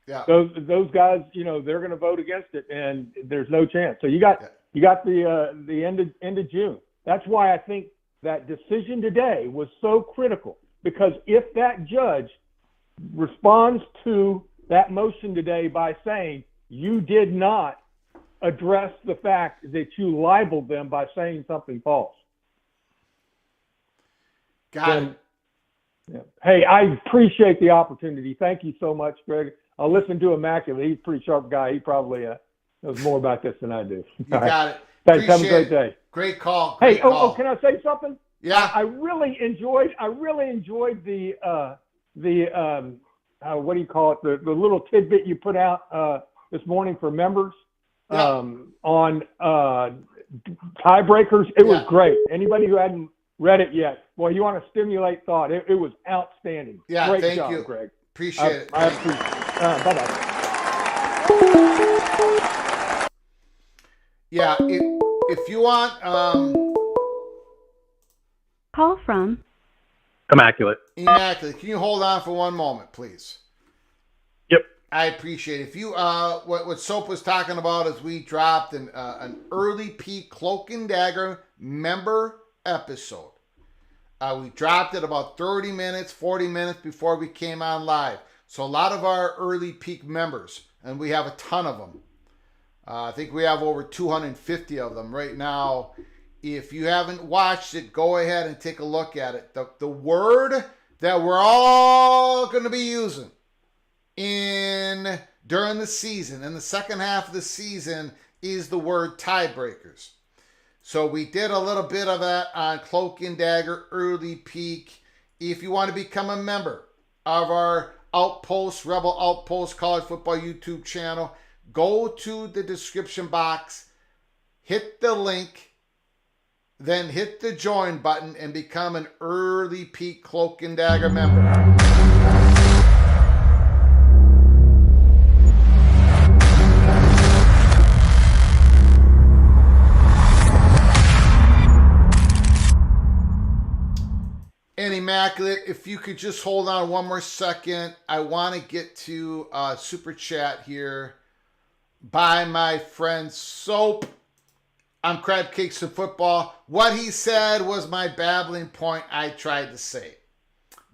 Yeah, those guys, they're going to vote against it, and there's no chance. So you got the end of June. That's why I think that decision today was so critical, because if that judge responds to that motion today by saying you did not address the fact that you libeled them by saying something false. Got it. Yeah. Hey, I appreciate the opportunity. Thank you so much, Greg. I'll listen to Immaculate. He's a pretty sharp guy. He probably knows more about this than I do. You got it. Thanks. Have a great day. Great call. Hey, can I say something? Yeah. I really enjoyed the what do you call it? The little tidbit you put out this morning for members on tiebreakers. It was great. Anybody who hadn't read it yet, well, you want to stimulate thought. It was outstanding. Yeah, great thank job, you, Greg. Appreciate it. I appreciate it. Bye-bye. Yeah, if you want... Call from... Immaculate. Can you hold on for one moment, please? Yep. I appreciate it. If you, what Soap was talking about is we dropped an early peak Cloak and Dagger member episode. We dropped it about 30 minutes, 40 minutes before we came on live. So a lot of our early peak members, and we have a ton of them. I think we have over 250 of them right now. If you haven't watched it, go ahead and take a look at it. The word that we're all going to be using during the season, in the second half of the season, is the word tiebreakers. So we did a little bit of that on Cloak and Dagger early peak. If you want to become a member of our Rebel Outpost College Football YouTube channel, go to the description box, hit the link, then hit the join button and become an early peak Cloak and Dagger member. Immaculate, if you could just hold on one more second. I want to get to super chat here by my friend Soap. I'm Crab Cakes and Football. What he said was my babbling point I tried to say.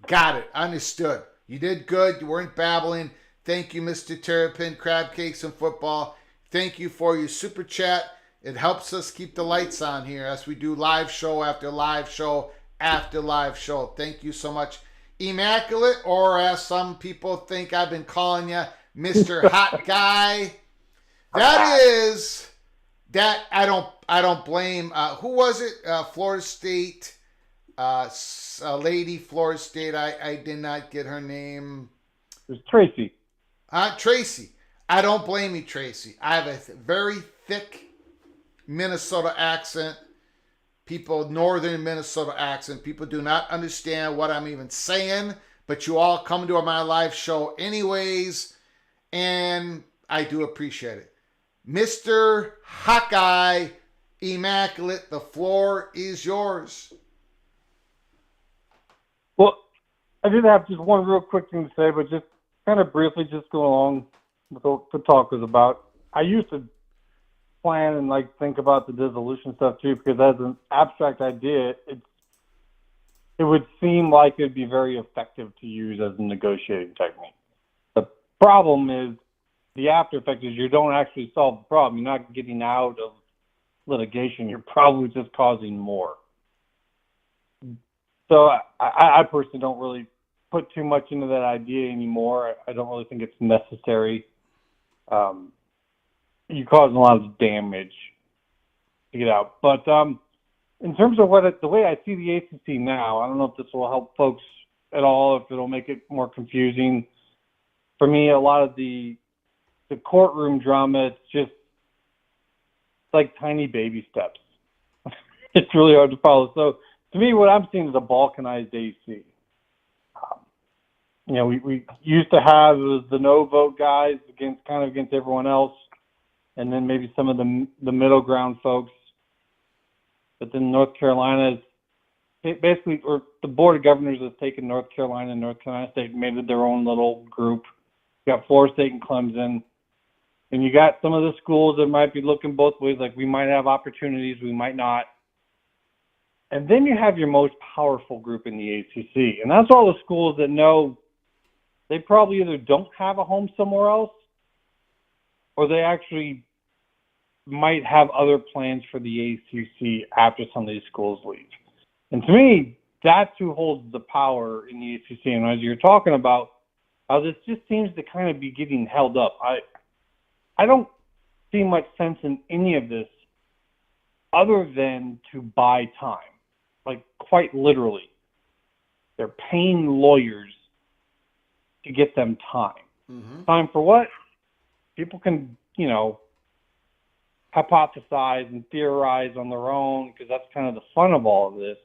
Got it. Understood. You did good. You weren't babbling. Thank you, Mr. Terrapin, Crab Cakes and Football. Thank you for your super chat. It helps us keep the lights on here as we do live show after live show after live show. Thank you so much. Immaculate, or as some people think I've been calling you, Mr. Hot Guy. That I don't blame. Who was it? Florida State. A lady, Florida State. I did not get her name. It was Tracy. Tracy. I don't blame you, Tracy. I have a very thick Minnesota accent. Northern Minnesota accent. People do not understand what I'm even saying, but you all come to my live show anyways, and I do appreciate it. Mr. Hawkeye, Immaculate, the floor is yours. Well, I did have just one real quick thing to say, but just kind of briefly, just go along with what the talk was about. I used to plan and think about the dissolution stuff too, because as an abstract idea, it would seem like it'd be very effective to use as a negotiating technique. The problem is the after effect is you don't actually solve the problem. You're not getting out of litigation. You're probably just causing more. So I personally don't really put too much into that idea anymore. I don't really think it's necessary. You cause a lot of damage to get out. But in terms of the way I see the ACC now, I don't know if this will help folks at all, if it'll make it more confusing. For me, a lot of the courtroom drama, it's like tiny baby steps. It's really hard to follow. So to me, what I'm seeing is a balkanized AC. We used to have the no vote guys against everyone else, and then maybe some of the middle ground folks. But then North Carolina or the Board of Governors has taken North Carolina and North Carolina State and made it their own little group. You got Florida State and Clemson. And you got some of the schools that might be looking both ways, like we might have opportunities, we might not. And then you have your most powerful group in the ACC. And that's all the schools that know they probably either don't have a home somewhere else or they actually might have other plans for the ACC after some of these schools leave. And to me, that's who holds the power in the ACC. And as you're talking about how this just seems to kind of be getting held up, I don't see much sense in any of this other than to buy time. Quite literally. They're paying lawyers to get them time. Mm-hmm. Time for what? People can, hypothesize and theorize on their own because that's kind of the fun of all of this.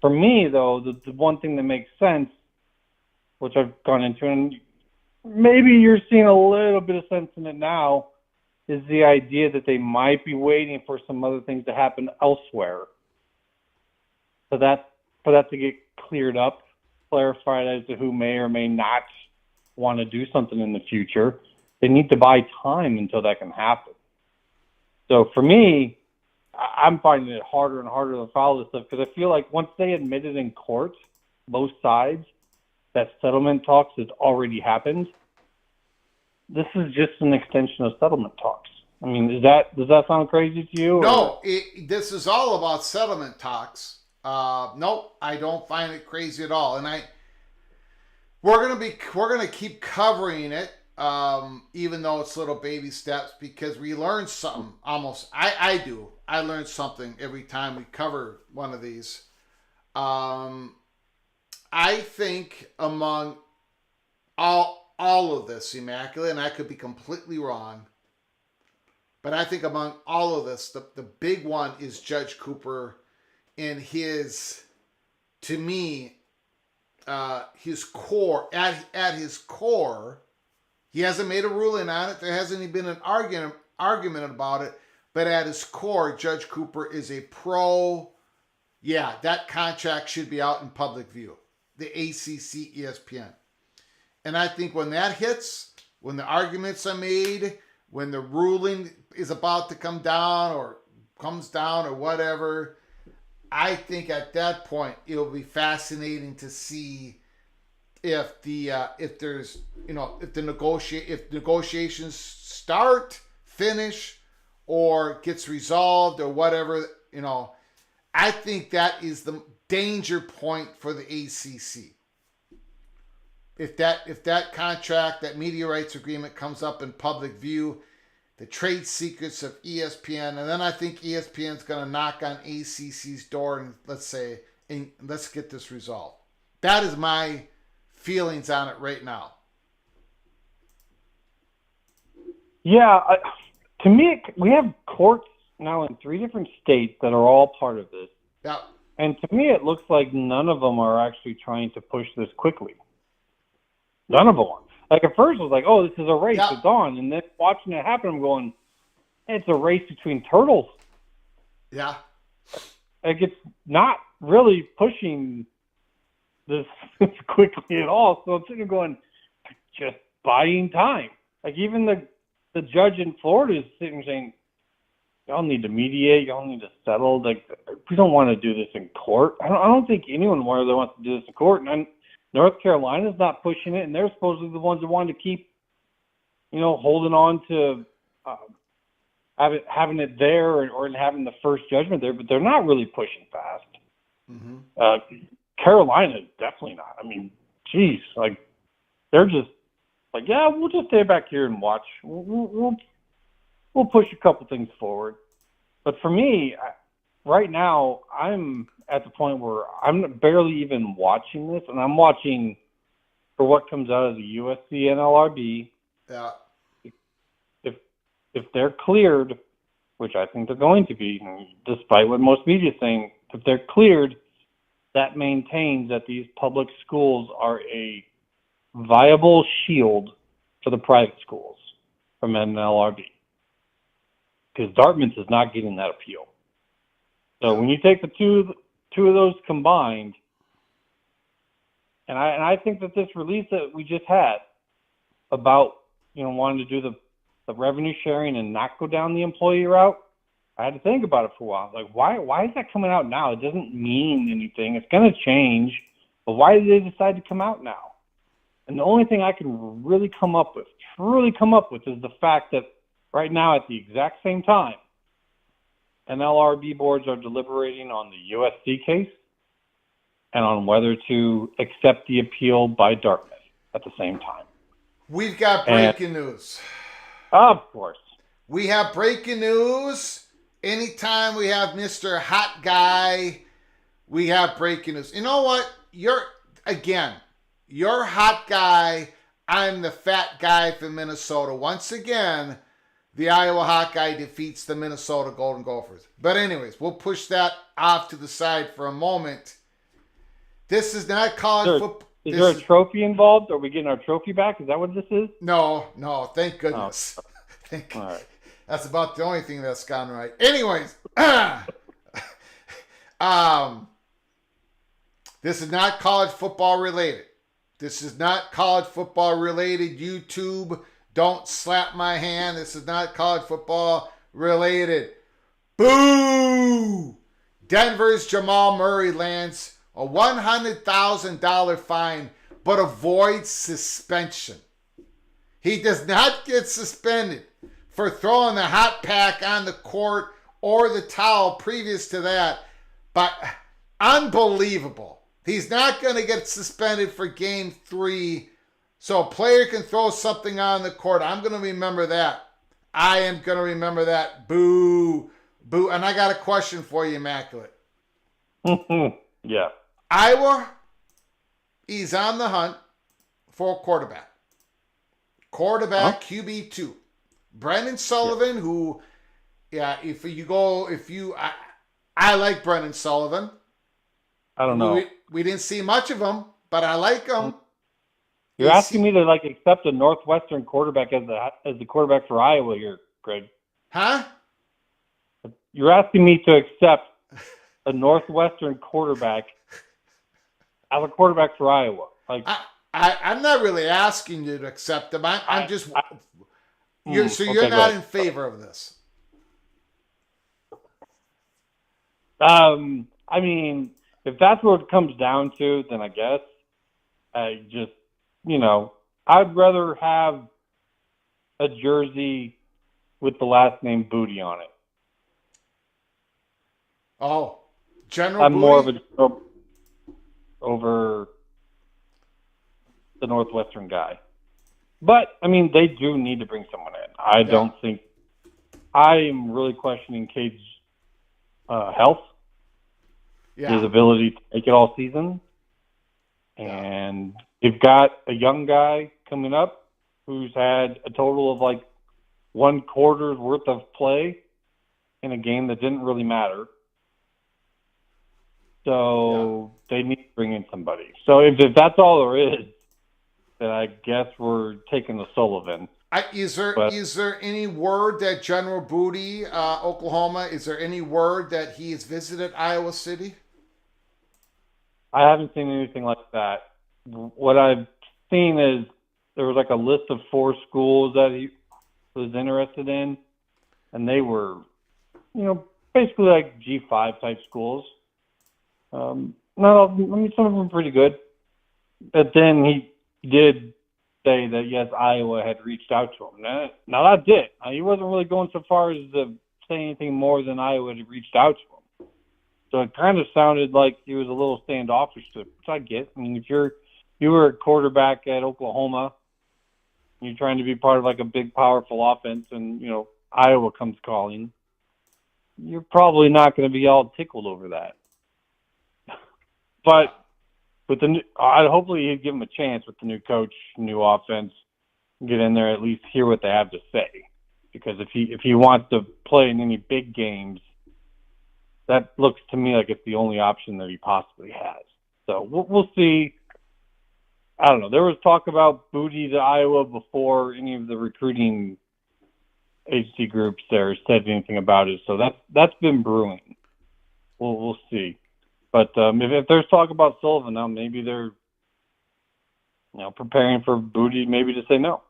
For me, though, the one thing that makes sense, which I've gone into, and maybe you're seeing a little bit of sense in it now, is the idea that they might be waiting for some other things to happen elsewhere. For that to get cleared up, clarified as to who may or may not want to do something in the future, they need to buy time until that can happen. So for me, I'm finding it harder and harder to follow this stuff because I feel like once they admitted in court, both sides, that settlement talks has already happened. This is just an extension of settlement talks. I mean, does that sound crazy to you? No, this is all about settlement talks. Nope, I don't find it crazy at all. And we're gonna keep covering it, even though it's little baby steps, because we learn something. I do. I learn something every time we cover one of these. I think among all of this, Immaculate, and I could be completely wrong, but I think among all of this, the big one is Judge Cooper in his, to me, his core. At his core, he hasn't made a ruling on it. There hasn't even been an argument about it. But at his core, Judge Cooper is a pro yeah, that contract should be out in public view. The ACC, ESPN. And I think when that hits, when the arguments are made, when the ruling is about to come down or comes down or whatever, I think at that point it'll be fascinating to see if there's if negotiations start, finish, or gets resolved or whatever. I think that is the danger point for the ACC. If that contract, that media rights agreement comes up in public view, the trade secrets of ESPN, and then I think ESPN's going to knock on ACC's door and let's get this resolved. That is my feelings on it right now. Yeah, to me, we have courts now in 3 different states that are all part of this. Yeah. And to me, it looks like none of them are actually trying to push this quickly. None of them are. Like at first, it was like, oh, this is a race. Yeah. It's on. And then watching it happen, I'm going, it's a race between turtles. Yeah. Like it's not really pushing this quickly at all. So I'm sitting there going, just buying time. Like even the judge in Florida is sitting there saying, y'all need to mediate. Y'all need to settle. Like we don't want to do this in court. I don't think anyone really wants to do this in court. And North Carolina's not pushing it, and they're supposedly the ones that wanted to keep, holding on to having it there or having the first judgment there. But they're not really pushing fast. Mm-hmm. Carolina definitely not. I mean, geez, like they're just like, yeah, we'll just stay back here and watch. We'll push a couple things forward. But for me, right now, I'm at the point where I'm barely even watching this, and I'm watching for what comes out of the USC NLRB. Yeah. If they're cleared, which I think they're going to be, despite what most media is saying, if they're cleared, that maintains that these public schools are a viable shield for the private schools from NLRB. Because Dartmouth is not getting that appeal. So when you take the two of those combined, and I think that this release that we just had about wanting to do the revenue sharing and not go down the employee route, I had to think about it for a while. Like why is that coming out now? It doesn't mean anything. It's going to change, but why did they decide to come out now? And the only thing I can really come up with is the fact that right now at the exact same time, NLRB boards are deliberating on the USC case and on whether to accept the appeal by Dartmouth at the same time. We've got breaking news. Of course. We have breaking news. Anytime we have Mr. Hot Guy, we have breaking news. You know what? You're hot guy. I'm the fat guy from Minnesota. Once again, the Iowa Hawkeye defeats the Minnesota Golden Gophers. But anyways, we'll push that off to the side for a moment. This is not college football. Is there a trophy involved? Are we getting our trophy back? Is that what this is? No. Thank goodness. Oh. All right. That's about the only thing that's gone right. Anyways, this is not college football related. YouTube, don't slap my hand. This is not college football related. Boo! Denver's Jamal Murray lands a $100,000 fine, but avoids suspension. He does not get suspended for throwing the hot pack on the court or the towel previous to that, but unbelievable. He's not going to get suspended for game 3. So a player can throw something on the court. I'm going to remember that. I am going to remember that. Boo. Boo. And I got a question for you, Immaculate. Yeah. Iowa is on the hunt for a quarterback. QB2. Brendan Sullivan, I like Brendan Sullivan. I don't know. We didn't see much of him, but I like him. You're asking me to accept a Northwestern quarterback as the quarterback for Iowa here, Greg. Huh? You're asking me to accept a Northwestern quarterback as a quarterback for Iowa. Like, I'm not really asking you to accept him. I'm just. You're okay, not in favor of this. I mean, if that's what it comes down to, then I guess I just, I'd rather have a jersey with the last name Booty on it. Oh, General I'm Booty? more of a over the Northwestern guy. But, I mean, they do need to bring someone in. I don't think – I am really questioning Cade's health, his ability to make it all season. And you've got a young guy coming up who's had a total of like 1 quarter's worth of play in a game that didn't really matter. So they need to bring in somebody. So if that's all there is, then I guess we're taking the Sullivan. Is there any word that General Booty, Oklahoma, is there any word that he has visited Iowa City? I haven't seen anything like that. What I've seen is there was like a list of 4 schools that he was interested in, and they were, basically like G5 type schools. Some of them were pretty good. But then he did say that, yes, Iowa had reached out to him. Now that's it. He wasn't really going so far as to say anything more than Iowa had reached out to him. So it kind of sounded like he was a little standoffish, which I get. I mean, if you were a quarterback at Oklahoma, you're trying to be part of like a big, powerful offense, and, Iowa comes calling, you're probably not going to be all tickled over that. But with hopefully he'd give him a chance with the new coach, new offense, get in there, at least hear what they have to say. Because if he wants to play in any big games, that looks to me like it's the only option that he possibly has. So we'll see. I don't know. There was talk about Booty to Iowa before any of the recruiting agency groups there said anything about it. So that's been brewing. We'll see. But if there's talk about Sullivan now, maybe they're preparing for Booty maybe to say no.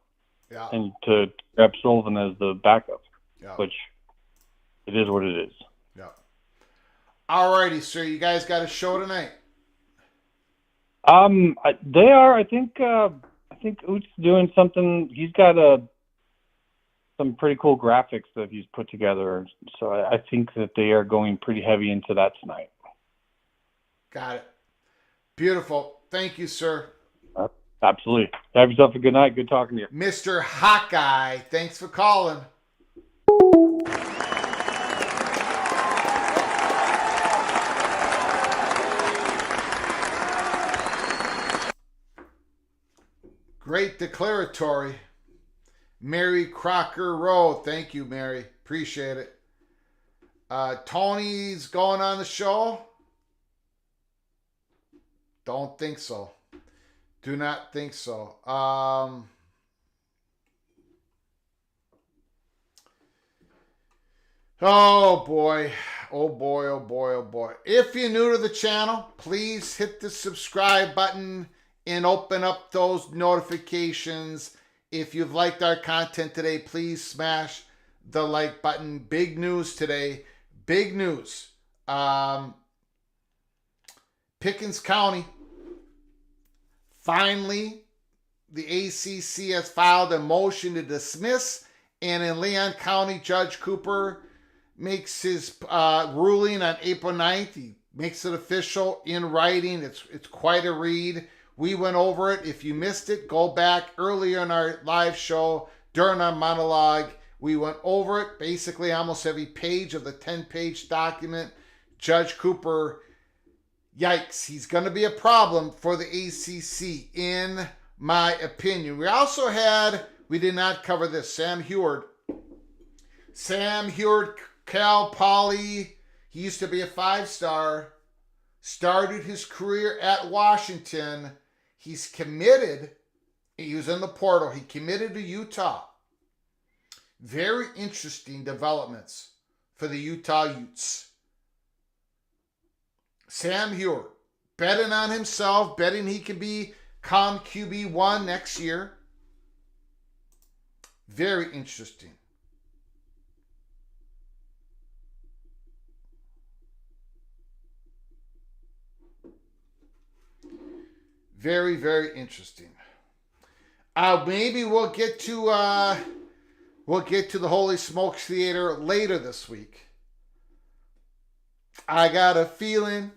Yeah. And to grab Sullivan as the backup, yeah. Which it is what it is. Yeah. All righty, sir. You guys got a show tonight? They are. I think Oot's doing something. He's got some pretty cool graphics that he's put together. So I think that they are going pretty heavy into that tonight. Got it. Beautiful. Thank you, sir. Absolutely. Have yourself a good night. Good talking to you. Mr. Hawkeye, thanks for calling. Great declaratory. Mary Crocker Road. Thank you, Mary. Appreciate it. Tony's going on the show? Don't think so. Do not think so. Oh boy. Oh boy, oh boy, oh boy. If you're new to the channel, please hit the subscribe button and open up those notifications. If you've liked our content today, please smash the like button. Big news today. Big news. Pickens County, finally, the ACC has filed a motion to dismiss, and in Leon County, Judge Cooper makes his ruling on April 9th. He makes it official in writing. It's quite a read. We went over it. If you missed it, go back earlier in our live show during our monologue. We went over it, basically almost every page of the 10-page document. Judge Cooper, yikes, he's going to be a problem for the ACC, in my opinion. We also had, we did not cover this, Sam Heward, Cal Poly. He used to be a 5-star, started his career at Washington. He's committed. He was in the portal. He committed to Utah. Very interesting developments for the Utah Utes. Sam Hewer, betting on himself, betting he can become QB1 next year. Very interesting. Very, very interesting. Maybe we'll get to the Holy Smokes Theater later this week. I got a feeling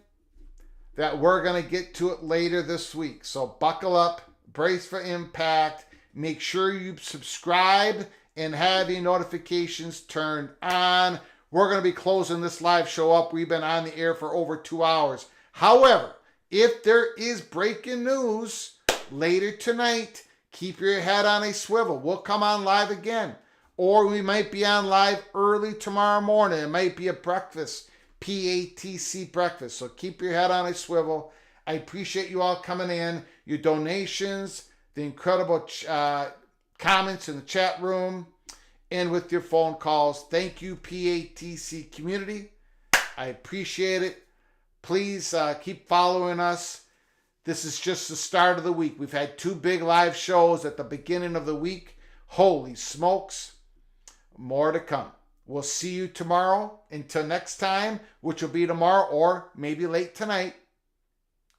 that we're going to get to it later this week. So buckle up, brace for impact. Make sure you subscribe and have your notifications turned on. We're going to be closing this live show up. We've been on the air for over 2 hours. However, if there is breaking news later tonight, keep your head on a swivel. We'll come on live again. Or we might be on live early tomorrow morning. It might be a breakfast, PATC breakfast. So keep your head on a swivel. I appreciate you all coming in, your donations, the incredible comments in the chat room, and with your phone calls. Thank you, PATC community. I appreciate it. Please keep following us. This is just the start of the week. We've had 2 big live shows at the beginning of the week. Holy smokes. More to come. We'll see you tomorrow. Until next time, which will be tomorrow or maybe late tonight.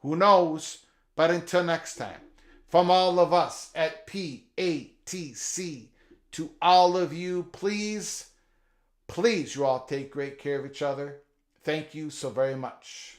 Who knows? But until next time, from all of us at PATC to all of you, please you all take great care of each other. Thank you so very much.